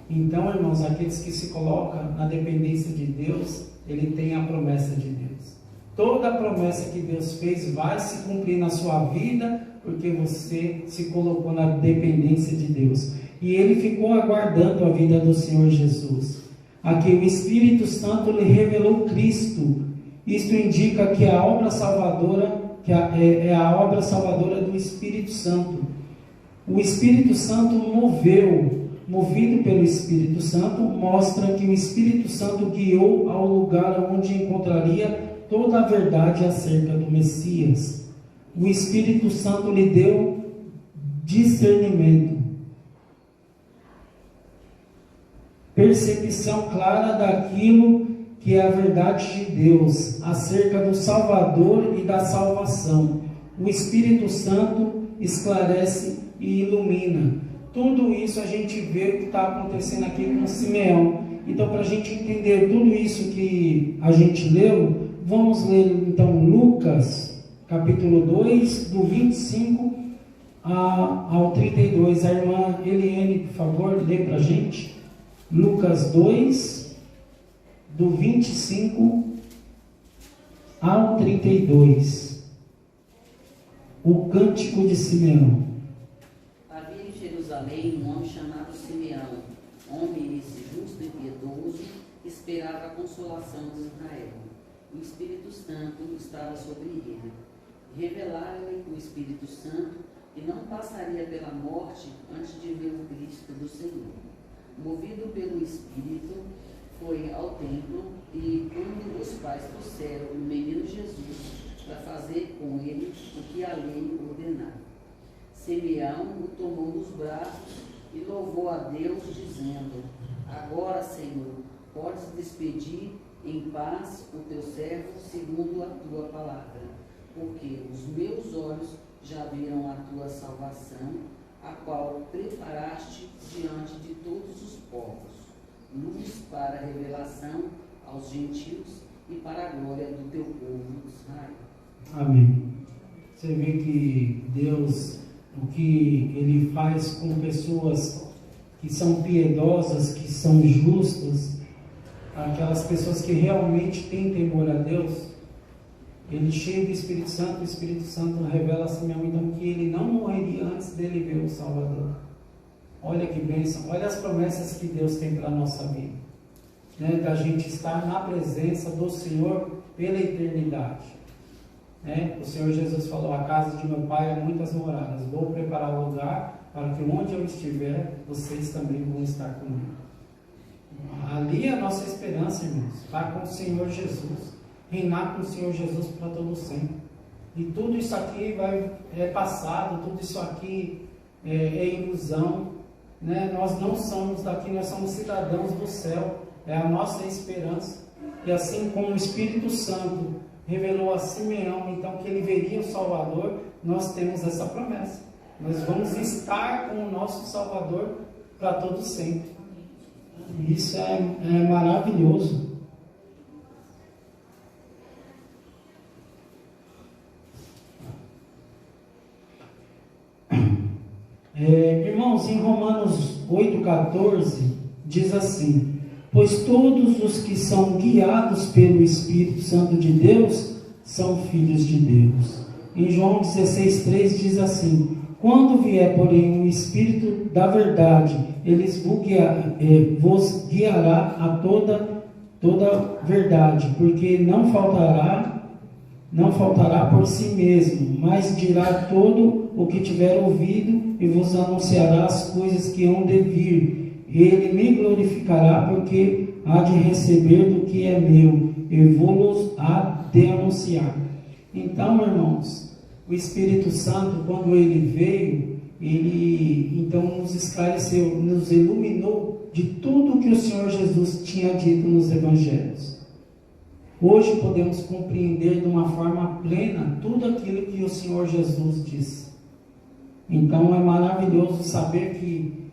Então, irmãos, aqueles que se colocam na dependência de Deus, ele tem a promessa de Deus. Toda a promessa que Deus fez vai se cumprir na sua vida, porque você se colocou na dependência de Deus. E ele ficou aguardando a vida do Senhor Jesus. a que o Espírito Santo lhe revelou Cristo. Isto indica que a obra salvadora, é a obra salvadora do Espírito Santo. O Espírito Santo movido pelo Espírito Santo, mostra que o Espírito Santo guiou ao lugar onde encontraria toda a verdade acerca do Messias. O Espírito Santo lhe deu discernimento, percepção clara daquilo que é a verdade de Deus, acerca do Salvador e da salvação. O Espírito Santo esclarece e ilumina. Tudo isso a gente vê o que está acontecendo aqui com Simeão. Então, para a gente entender tudo isso que a gente leu, vamos ler então Lucas, capítulo 2, do 25 ao 32. A irmã Eliane, por favor, lê para a gente. Lucas 2, do 25 ao 32. O cântico de Simeão. Havia em Jerusalém um homem chamado Simeão, homem esse justo e piedoso, esperava a consolação de Israel. O Espírito Santo estava sobre ele. Revelara-lhe o Espírito Santo que não passaria pela morte antes de ver o Cristo do Senhor. Movido pelo Espírito, foi ao templo e, quando os pais trouxeram o menino Jesus para fazer com ele o que a lei ordenava, Simeão o tomou nos braços e louvou a Deus, dizendo: Agora, Senhor, podes despedir em paz o teu servo segundo a tua palavra, porque os meus olhos já viram a tua salvação, a qual preparaste diante de todos os povos, luz para a revelação aos gentios e para a glória do teu povo Israel. Amém. Você vê que Deus, o que Ele faz com pessoas que são piedosas, que são justas, aquelas pessoas que realmente têm temor a Deus, Ele cheio do Espírito Santo, o Espírito Santo revela a Simeão então que ele não morreria antes dele ver o Salvador. Olha que bênção, olha as promessas que Deus tem para a nossa vida, né? Da gente estar na presença do Senhor pela eternidade, né? O Senhor Jesus falou: a casa de meu Pai há muitas moradas, vou preparar um lugar para que onde eu estiver, vocês também vão estar comigo. Ali é a nossa esperança, irmãos, estar com o Senhor Jesus, reinar com o Senhor Jesus para todo sempre. E tudo isso aqui é passado, tudo isso aqui é ilusão, né? Nós não somos daqui, nós somos cidadãos do céu, é a nossa esperança. E assim como o Espírito Santo revelou a Simeão então que ele veria o Salvador, nós temos essa promessa. Nós vamos estar com o nosso Salvador para todo sempre. Isso é maravilhoso. Irmãos, em Romanos 8,14 diz assim: pois todos os que são guiados pelo Espírito Santo de Deus são filhos de Deus. Em João 16,3 diz assim: quando vier, porém, o Espírito da verdade, ele vos guiará a toda verdade, porque não faltará por si mesmo, mas dirá todo o que tiver ouvido e vos anunciará as coisas que hão de vir. Ele me glorificará, porque há de receber do que é meu e vos há de anunciar. Então, irmãos, o Espírito Santo, quando ele veio, ele então nos esclareceu, nos iluminou de tudo que o Senhor Jesus tinha dito nos evangelhos. Hoje podemos compreender de uma forma plena tudo aquilo que o Senhor Jesus disse. Então é maravilhoso saber que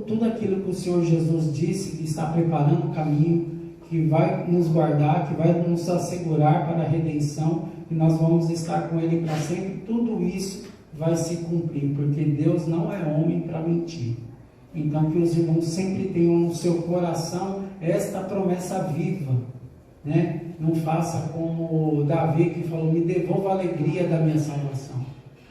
tudo aquilo que o Senhor Jesus disse, que está preparando o caminho, que vai nos guardar, que vai nos assegurar para a redenção, que nós vamos estar com Ele para sempre, tudo isso vai se cumprir, porque Deus não é homem para mentir. Então que os irmãos sempre tenham no seu coração esta promessa viva, né? Não faça como Davi, que falou: me devolva a alegria da minha salvação.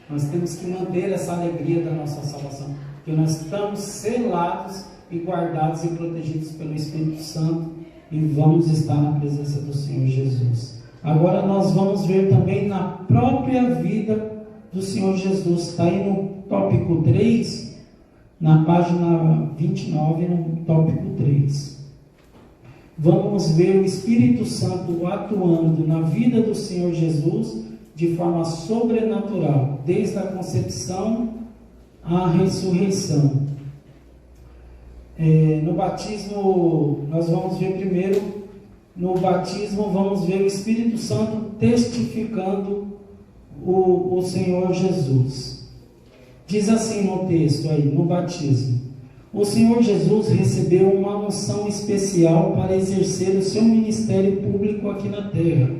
Nós temos que manter essa alegria da nossa salvação, porque nós estamos selados e guardados e protegidos pelo Espírito Santo e vamos estar na presença do Senhor Jesus. Agora nós vamos ver também na própria vida do Senhor Jesus. Está aí no tópico 3, na página 29, no tópico 3. Vamos ver o Espírito Santo atuando na vida do Senhor Jesus de forma sobrenatural, desde a concepção à ressurreição. No batismo, nós vamos ver primeiro, no batismo vamos ver o Espírito Santo testificando o Senhor Jesus. Diz assim no texto aí, no batismo: o Senhor Jesus recebeu uma unção especial para exercer o seu ministério público aqui na terra.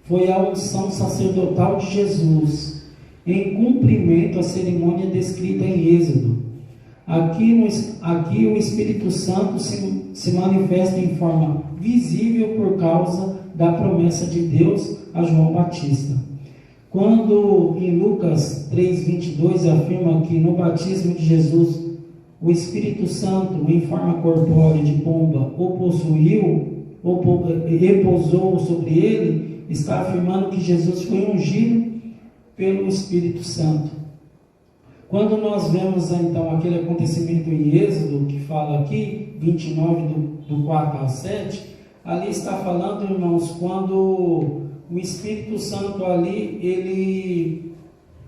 Foi a unção sacerdotal de Jesus, em cumprimento à cerimônia descrita em Êxodo. Aqui o Espírito Santo se manifesta em forma visível por causa da promessa de Deus a João Batista. Quando em Lucas 3:22 afirma que no batismo de Jesus o Espírito Santo, em forma corpórea de pomba, o possuiu, e pousou sobre ele, está afirmando que Jesus foi ungido pelo Espírito Santo. Quando nós vemos então aquele acontecimento em Êxodo, que fala aqui, 29 do 4 ao 7, ali está falando, irmãos, quando o Espírito Santo ali, ele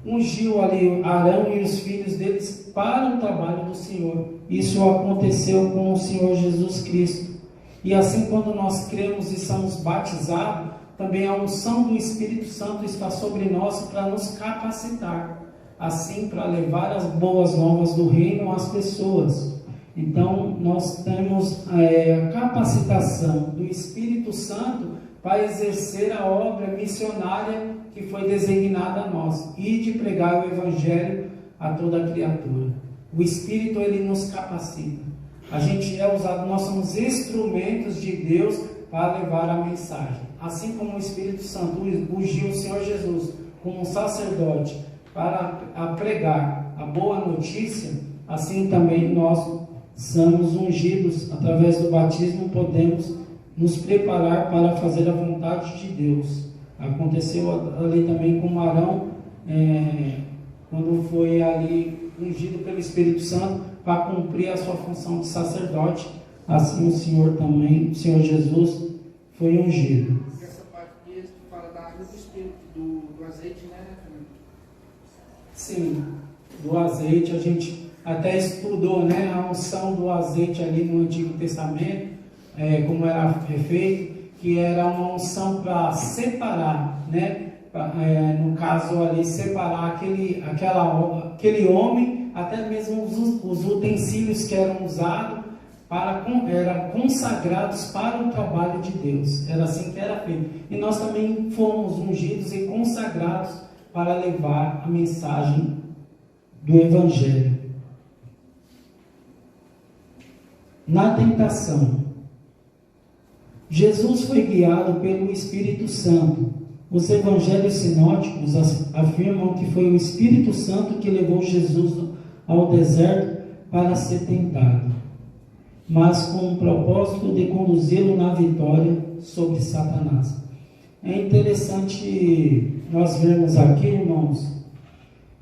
ungiu ali Arão e os filhos deles para o trabalho do Senhor. Isso aconteceu com o Senhor Jesus Cristo. E assim, quando nós cremos e somos batizados, também a unção do Espírito Santo está sobre nós para nos capacitar, assim, para levar as boas novas do reino às pessoas. Então, nós temos a capacitação do Espírito Santo para exercer a obra missionária que foi designada a nós, e de pregar o Evangelho a toda a criatura. O Espírito, ele nos capacita. A gente é usado, nós somos instrumentos de Deus para levar a mensagem. Assim como o Espírito Santo ungiu o Senhor Jesus como um sacerdote para pregar a boa notícia, assim também nós somos ungidos através do batismo, podemos nos preparar para fazer a vontade de Deus. Aconteceu ali também com Arão, quando foi ali ungido pelo Espírito Santo para cumprir a sua função de sacerdote. Assim o Senhor também, o Senhor Jesus, foi ungido. Essa parte aqui fala da água do Espírito, do azeite, né? Sim, do azeite. A gente até estudou, né, a unção do azeite ali no Antigo Testamento, como era feito, que era uma unção para separar, né? No caso ali, separar aquele homem, até mesmo os utensílios que eram usados, eram consagrados para o trabalho de Deus. Era assim que era feito. E nós também fomos ungidos e consagrados para levar a mensagem do Evangelho. Na tentação, Jesus foi guiado pelo Espírito Santo. Os evangelhos sinóticos afirmam que foi o Espírito Santo que levou Jesus ao deserto para ser tentado, mas com o propósito de conduzi-lo na vitória sobre Satanás. É interessante nós vermos aqui, irmãos,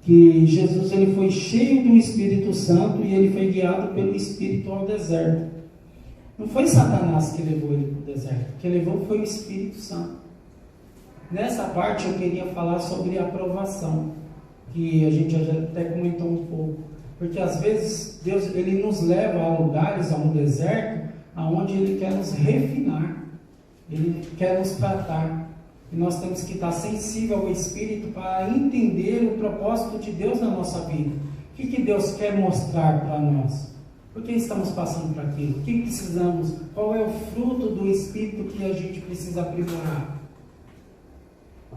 que Jesus ele foi cheio do Espírito Santo e ele foi guiado pelo Espírito ao deserto. Não foi Satanás que levou ele para o deserto, que levou foi o Espírito Santo. Nessa parte eu queria falar sobre a aprovação, que a gente já até comentou um pouco, porque às vezes Deus ele nos leva a lugares, a um deserto, aonde Ele quer nos refinar, Ele quer nos tratar, e nós temos que estar sensível ao Espírito para entender o propósito de Deus na nossa vida. O que Deus quer mostrar para nós? Por que estamos passando por aquilo? O que precisamos? Qual é o fruto do Espírito que a gente precisa aprimorar?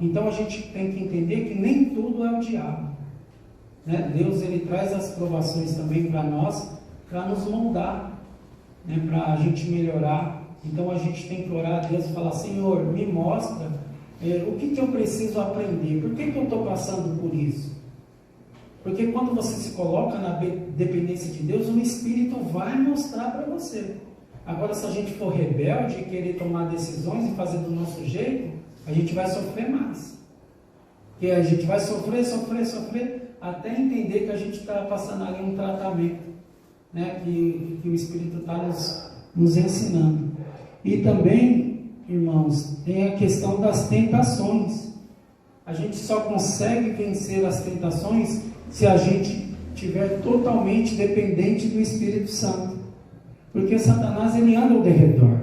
Então a gente tem que entender que nem tudo é o diabo, né? Deus ele traz as provações também para nós, para nos moldar, né? Para a gente melhorar. Então a gente tem que orar a Deus e falar: Senhor, me mostra o que eu preciso aprender. Por que eu estou passando por isso? Porque quando você se coloca na dependência de Deus, o Espírito vai mostrar para você. Agora, se a gente for rebelde e querer tomar decisões e fazer do nosso jeito, a gente vai sofrer mais. Porque a gente vai sofrer, até entender que a gente está passando ali um tratamento, né, que o Espírito está nos ensinando. E também, irmãos, tem a questão das tentações. A gente só consegue vencer as tentações se a gente estiver totalmente dependente do Espírito Santo. Porque Satanás, ele anda ao derredor.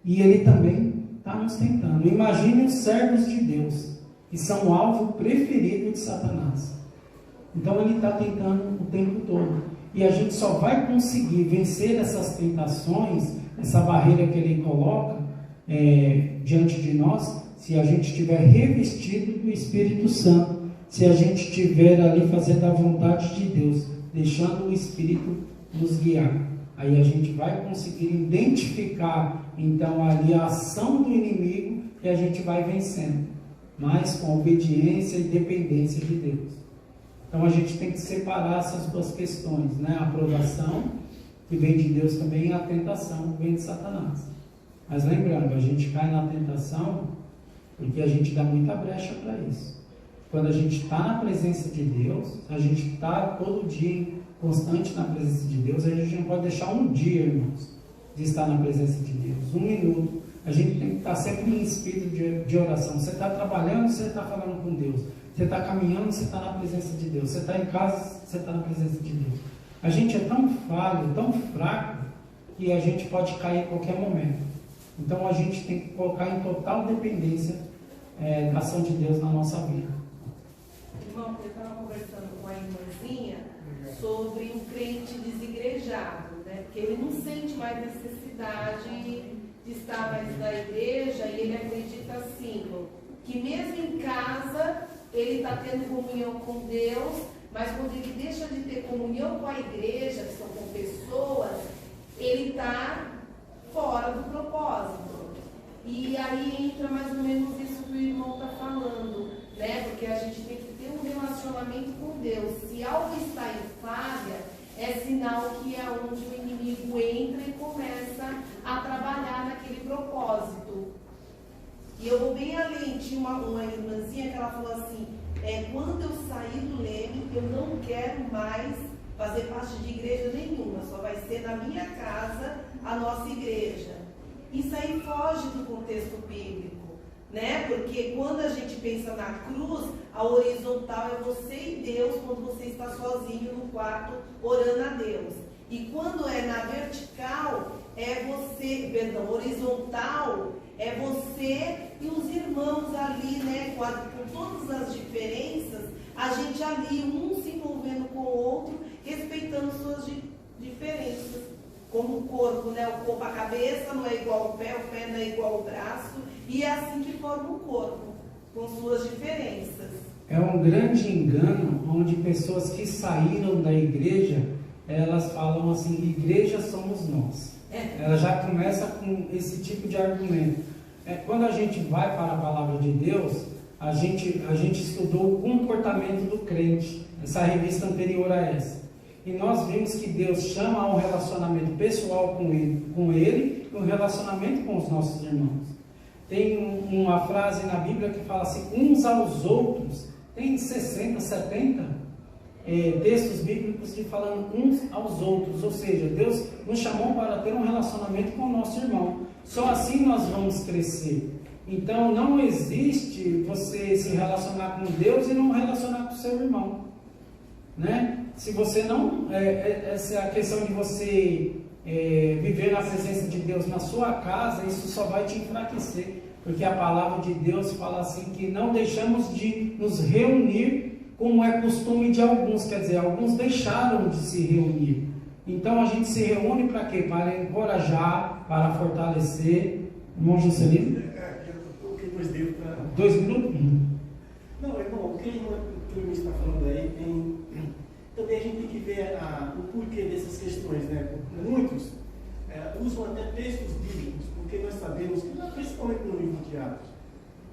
E ele também está nos tentando. Imagine os servos de Deus, que são o alvo preferido de Satanás. Então ele está tentando o tempo todo. E a gente só vai conseguir vencer essas tentações, essa barreira que ele coloca diante de nós, se a gente estiver revestido do Espírito Santo, se a gente estiver ali fazendo a vontade de Deus, deixando o Espírito nos guiar. Aí a gente vai conseguir identificar então ali a ação do inimigo e a gente vai vencendo, mas com obediência e dependência de Deus. Então a gente tem que separar essas duas questões, né? A aprovação, que vem de Deus também, e a tentação, que vem de Satanás. Mas lembrando, a gente cai na tentação porque a gente dá muita brecha para isso. Quando a gente está na presença de Deus, a gente está todo dia constante na presença de Deus, a gente não pode deixar um dia, irmãos, de estar na presença de Deus, 1 minuto. A gente tem que estar sempre em espírito de oração. Você está trabalhando, você está falando com Deus. Você está caminhando, você está na presença de Deus. Você está em casa, você está na presença de Deus. A gente é tão falho, tão fraco, que a gente pode cair em qualquer momento. Então a gente tem que colocar em total dependência da ação de Deus na nossa vida. Irmão, eu estava conversando com a irmãzinha sobre um crente desigrejado, né? Porque ele não sente mais necessidade de estar mais na igreja, e ele acredita assim, que mesmo em casa ele está tendo comunhão com Deus, mas quando ele deixa de ter comunhão com a igreja, que são com pessoas, ele está fora do propósito. E aí entra mais ou menos isso que o irmão está falando, né? Porque a gente tem que ter um relacionamento com Deus. Se algo está em falha, é sinal que é onde o inimigo entra e começa a trabalhar naquele propósito. E eu vou bem além. Tinha uma irmãzinha que ela falou assim, quando eu sair do Leme, eu não quero mais fazer parte de igreja nenhuma, só vai ser na minha casa a nossa igreja. Isso aí foge do contexto bíblico, né? Porque quando a gente pensa na cruz, a horizontal é você e Deus, quando você está sozinho no quarto orando a Deus. E quando é na vertical, horizontal é você e os irmãos ali, né? Com todas as diferenças, a gente ali, um se envolvendo com o outro, respeitando suas diferenças. Como o corpo, né? O corpo, a cabeça não é igual ao pé, o pé não é igual ao braço, e é assim que forma o corpo, com suas diferenças. É um grande engano onde pessoas que saíram da igreja, elas falam assim, igreja somos nós. Ela já começa com esse tipo de argumento. Quando a gente vai para a palavra de Deus, a gente estudou o comportamento do crente, essa revista anterior a essa. E nós vimos que Deus chama a um relacionamento pessoal com Ele e um relacionamento com os nossos irmãos. Tem uma frase na Bíblia que fala assim, uns aos outros. Tem 60, 70 textos bíblicos que falam uns aos outros. Ou seja, Deus nos chamou para ter um relacionamento com o nosso irmão. Só assim nós vamos crescer. Então não existe você se relacionar com Deus e não relacionar com o seu irmão, né? Se você não, essa é a questão de você viver na presença de Deus na sua casa, isso só vai te enfraquecer, porque a palavra de Deus fala assim, que não deixamos de nos reunir, como é costume de alguns, quer dizer, alguns deixaram de se reunir. Então a gente se reúne para quê? Para encorajar, para fortalecer. Irmão Juscelino? O que nos deu para... 2 minutos? Não, irmão, o que o irmão está falando aí também a gente tem que ver o porquê dessas questões, né? Muitos usam até textos bíblicos, porque nós sabemos que, principalmente no livro de Atos,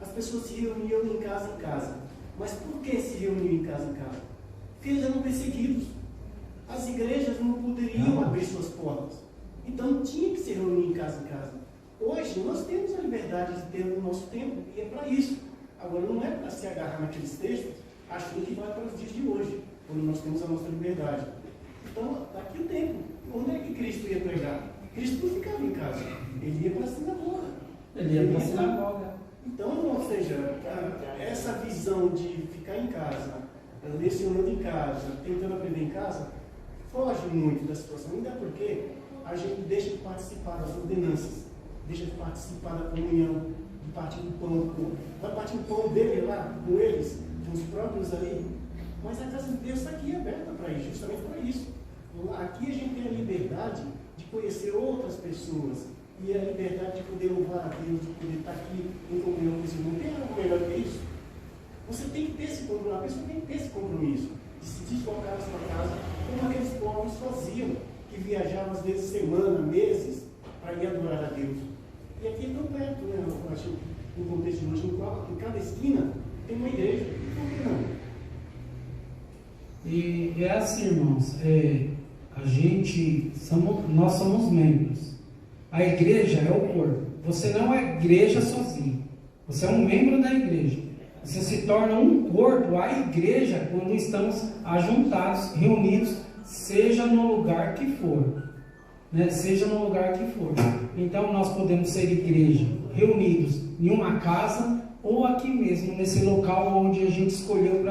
as pessoas se reuniam em casa. Mas por que se reuniam em casa? porque eles eram perseguidos. As igrejas não poderiam abrir suas portas. Então tinha que se reunir em casa. Hoje nós temos a liberdade de ter o nosso tempo, e é para isso. Agora não é para se agarrar naqueles textos achando que vai para os dias de hoje, quando nós temos a nossa liberdade. Então, daqui o tempo. Onde é que Cristo ia pregar? Cristo não ficava em casa, ele ia para a sinagoga. Ele ia para a sinagoga. Então, ou seja, essa visão de ficar em casa, lecionando em casa, tentando aprender em casa, foge muito da situação, ainda porque a gente deixa de participar das ordenanças, deixa de participar da comunhão, de partir do pão, vai partir o pão dele lá, com eles, com os próprios ali, mas a casa de Deus está aqui aberta para isso, justamente para isso. Aqui a gente tem a liberdade de conhecer outras pessoas, e a liberdade de poder louvar a Deus, de poder estar aqui em comunhão com os irmãos. Não tem algo melhor que isso? Você tem que ter esse compromisso, a pessoa tem que ter esse compromisso de se deslocar da sua casa, como aqueles povos faziam, que viajavam às vezes semana, meses, para ir adorar a Deus. E aqui é tão perto, né? Eu acho, no contexto de hoje, em cada esquina tem uma igreja. Por que não? E é assim, irmãos, nós somos membros. A igreja é o corpo. Você não é igreja sozinho. Você é um membro da igreja. Você se torna um corpo, a igreja, quando estamos ajuntados, reunidos, seja no lugar que for. Né? Seja no lugar que for. Então nós podemos ser igreja, reunidos em uma casa ou aqui mesmo, nesse local onde a gente escolheu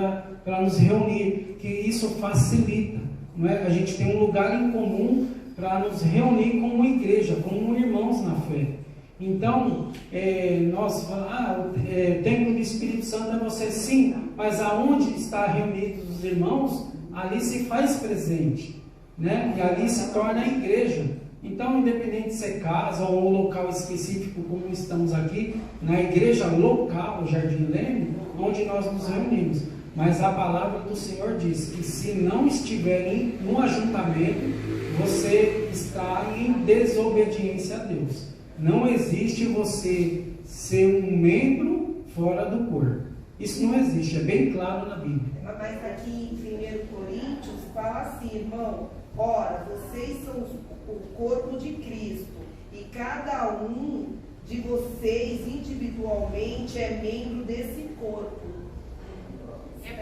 para nos reunir, que isso facilita. Não é? A gente tem um lugar em comum para nos reunir como igreja, como irmãos na fé. Então, nós falamos, o templo do Espírito Santo é você, sim, mas aonde está reunidos os irmãos, ali se faz presente, né? E ali se torna a igreja. Então, independente de ser casa ou um local específico, como estamos aqui, na igreja local, Jardim Leme, onde nós nos reunimos. Mas a palavra do Senhor diz que se não estiverem no ajuntamento, você está em desobediência a Deus. Não existe você ser um membro fora do corpo. Isso não existe, é bem claro na Bíblia. Mas aqui em 1 Coríntios fala assim, irmão, ora, vocês são o corpo de Cristo, e cada um de vocês individualmente é membro desse corpo. É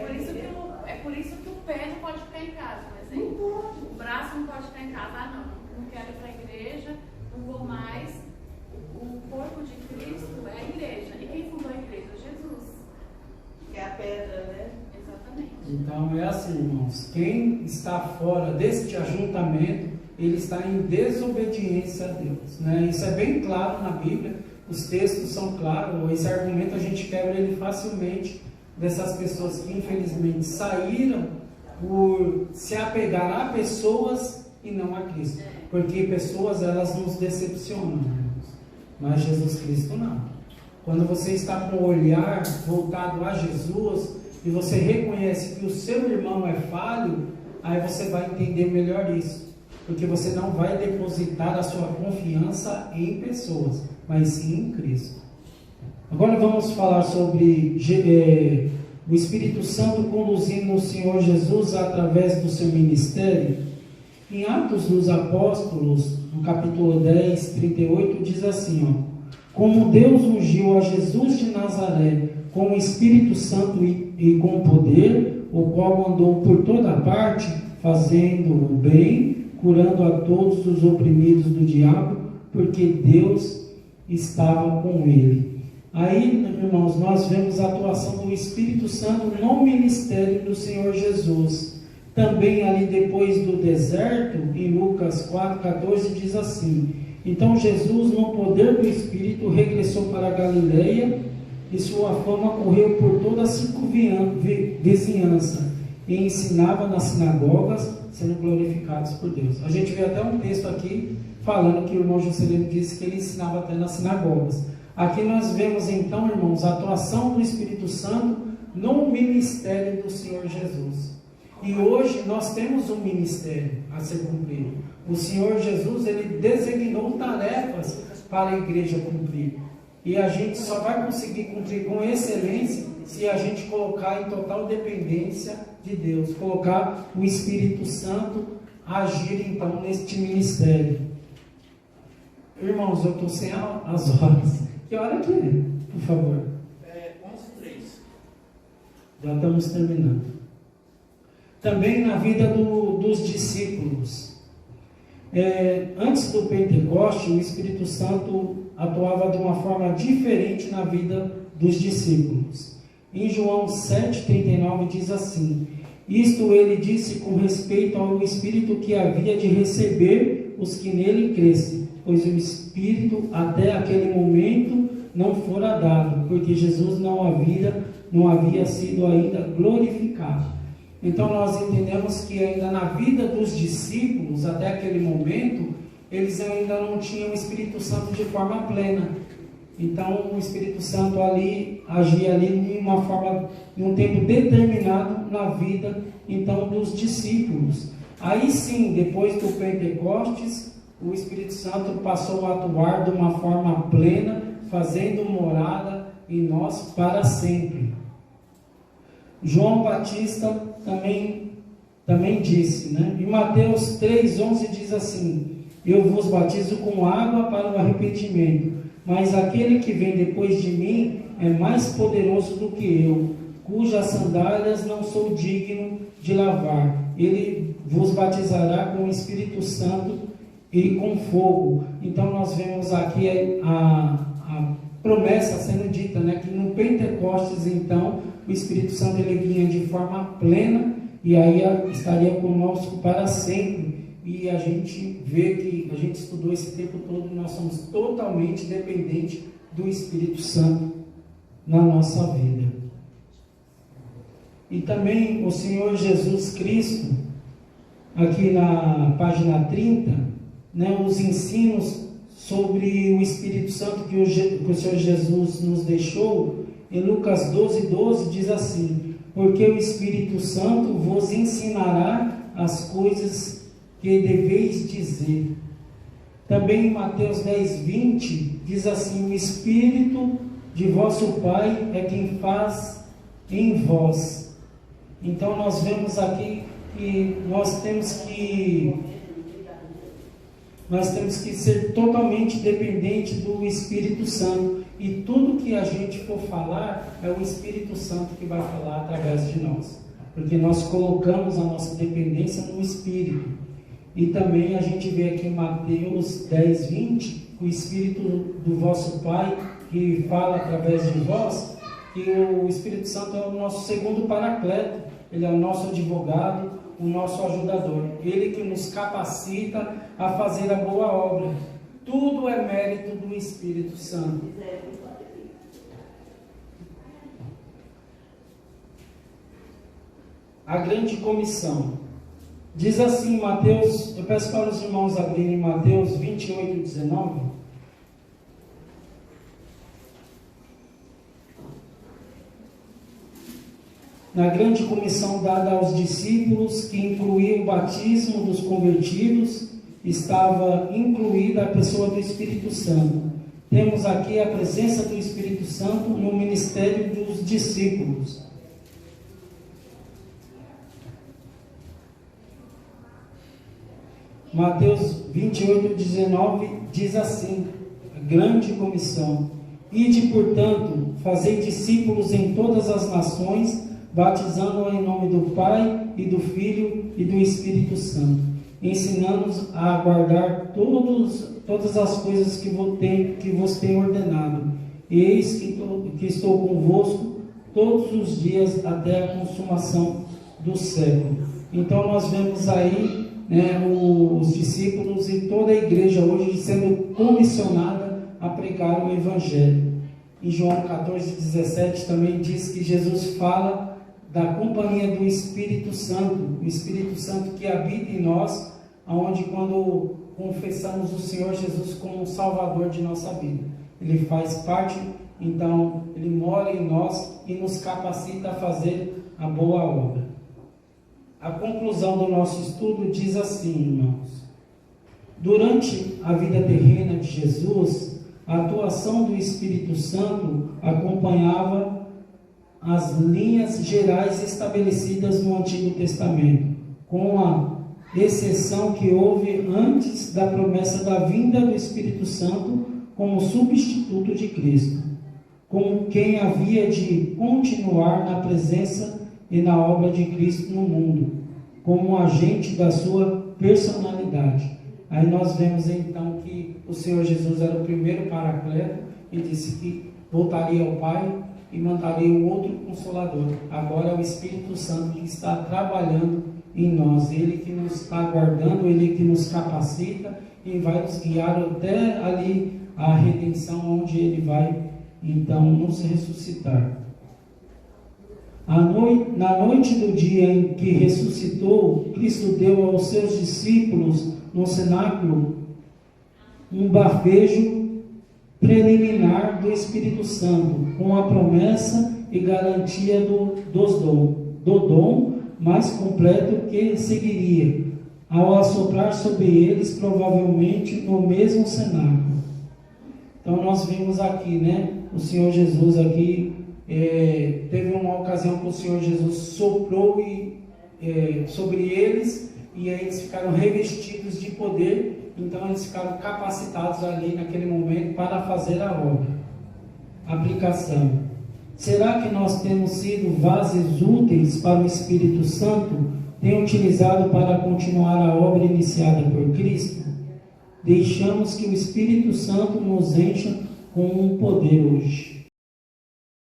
por isso que o pé não pode ficar em casa, por exemplo. Não pode. O braço não pode ficar em casa. Ah, não quero ir para a igreja, não vou mais. O corpo de Cristo é a igreja. E quem fundou a igreja? Jesus. Que é a pedra, né? Exatamente. Então é assim, irmãos, quem está fora deste ajuntamento, ele está em desobediência a Deus, né? Isso é bem claro na Bíblia, os textos são claros, esse argumento a gente quebra ele facilmente, dessas pessoas que infelizmente saíram por se apegar a pessoas e não a Cristo, porque pessoas elas nos decepcionam, irmãos, mas Jesus Cristo não. Quando você está com o olhar voltado a Jesus e você reconhece que o seu irmão é falho, aí você vai entender melhor isso, porque você não vai depositar a sua confiança em pessoas, mas sim em Cristo. Agora vamos falar sobre o Espírito Santo conduzindo o Senhor Jesus através do seu ministério. Em Atos dos Apóstolos, no capítulo 10, 38, diz assim, como Deus ungiu a Jesus de Nazaré com o Espírito Santo e com poder, o qual andou por toda parte, fazendo o bem, curando a todos os oprimidos do diabo, porque Deus estava com ele. Aí, irmãos, nós vemos a atuação do Espírito Santo no ministério do Senhor Jesus. Também ali depois do deserto, em Lucas 4,14, diz assim, então Jesus, no poder do Espírito, regressou para a Galileia, e sua fama correu por toda a circunvizinhança, e ensinava nas sinagogas, sendo glorificados por Deus. A gente vê até um texto aqui, falando que o irmão Juscelino disse que ele ensinava até nas sinagogas. Aqui nós vemos então, irmãos, a atuação do Espírito Santo no ministério do Senhor Jesus. E hoje nós temos um ministério a ser cumprido. O Senhor Jesus, ele designou tarefas para a igreja cumprir. E a gente só vai conseguir cumprir com excelência se a gente colocar em total dependência de Deus, colocar o Espírito Santo agir então neste ministério. Irmãos, eu estou sem as horas. Que hora que é? Por favor. 11:03. Já estamos terminando. Também na vida dos discípulos. Antes do Pentecoste, o Espírito Santo atuava de uma forma diferente na vida dos discípulos. Em João 7,39 diz assim: isto ele disse com respeito ao Espírito que havia de receber os que nele crescem, pois o Espírito até aquele momento não fora dado, porque Jesus não havia sido ainda glorificado. Então nós entendemos que ainda na vida dos discípulos, até aquele momento, eles ainda não tinham o Espírito Santo de forma plena. Então o Espírito Santo ali agia ali em um tempo determinado na vida então dos discípulos. Aí sim, depois do Pentecostes, o Espírito Santo passou a atuar de uma forma plena, fazendo morada em nós para sempre. João Batista também disse, né? Em Mateus 3,11 diz assim: eu vos batizo com água para o arrependimento, mas aquele que vem depois de mim é mais poderoso do que eu, cujas sandálias não sou digno de lavar. Ele vos batizará com o Espírito Santo e com fogo. Então nós vemos aqui a promessa sendo dita, né, que no Pentecostes então o Espírito Santo ele vinha de forma plena e aí estaria conosco para sempre. E a gente vê que a gente estudou esse tempo todo, nós somos totalmente dependentes do Espírito Santo na nossa vida. E também o Senhor Jesus Cristo, aqui na página 30, né, os ensinos sobre o Espírito Santo que o Senhor Jesus nos deixou, em Lucas 12:12 diz assim: porque o Espírito Santo vos ensinará as coisas que deveis dizer. Também em Mateus 10:20 diz assim: o Espírito de vosso Pai é quem faz em vós. Então nós vemos aqui que nós temos que ser totalmente dependente do Espírito Santo, e tudo que a gente for falar é o Espírito Santo que vai falar através de nós, porque nós colocamos a nossa dependência no Espírito. E também a gente vê aqui em Mateus 10:20, o Espírito do vosso Pai que fala através de vós, que o Espírito Santo é o nosso segundo paracleto, ele é o nosso advogado, o nosso ajudador, ele que nos capacita a fazer a boa obra. Tudo é mérito do Espírito Santo. A grande comissão diz assim, Mateus, eu peço para os irmãos abrirem Mateus 28:19. Na grande comissão dada aos discípulos, que incluía o batismo dos convertidos, estava incluída a pessoa do Espírito Santo. Temos aqui a presença do Espírito Santo no ministério dos discípulos. Mateus 28:19 diz assim, a grande comissão: ide, portanto, fazei discípulos em todas as nações, batizando-os em nome do Pai e do Filho e do Espírito Santo, ensinando-os a guardar todas as coisas que vos tenho ordenado. Eis que estou convosco todos os dias até a consumação do século. Então nós vemos aí, né, os discípulos e toda a igreja hoje sendo comissionada a pregar o Evangelho. Em João 14:17 também diz que Jesus fala da companhia do Espírito Santo, o Espírito Santo que habita em nós, aonde quando confessamos o Senhor Jesus como o Salvador de nossa vida, Ele faz parte, então Ele mora em nós e nos capacita a fazer a boa obra. A conclusão do nosso estudo diz assim, irmãos: durante a vida terrena de Jesus, A atuação do Espírito Santo acompanhava as linhas gerais estabelecidas no Antigo Testamento, com a exceção que houve antes da promessa da vinda do Espírito Santo como substituto de Cristo, como quem havia de continuar na presença e na obra de Cristo no mundo, como agente da sua personalidade. Aí nós vemos então que o Senhor Jesus era o primeiro Paracleto e disse que voltaria ao Pai e mandaria um outro Consolador. Agora é o Espírito Santo que está trabalhando em nós, Ele que nos está guardando, Ele que nos capacita e vai nos guiar até ali a redenção, onde Ele vai então nos ressuscitar. Na noite do dia em que ressuscitou, Cristo deu aos seus discípulos no cenáculo um bafejo preliminar do Espírito Santo, com a promessa e garantia do dom mais completo que seguiria, ao assoprar sobre eles, provavelmente no mesmo cenáculo. Então nós vimos aqui, o Senhor Jesus aqui, teve uma ocasião que o Senhor Jesus soprou sobre eles, e aí eles ficaram revestidos de poder, então eles ficaram capacitados ali naquele momento para fazer a obra. Aplicação. Será que nós temos sido vasos úteis para o Espírito Santo, tem utilizado para continuar a obra iniciada por Cristo? Deixamos que o Espírito Santo nos encha com um poder hoje.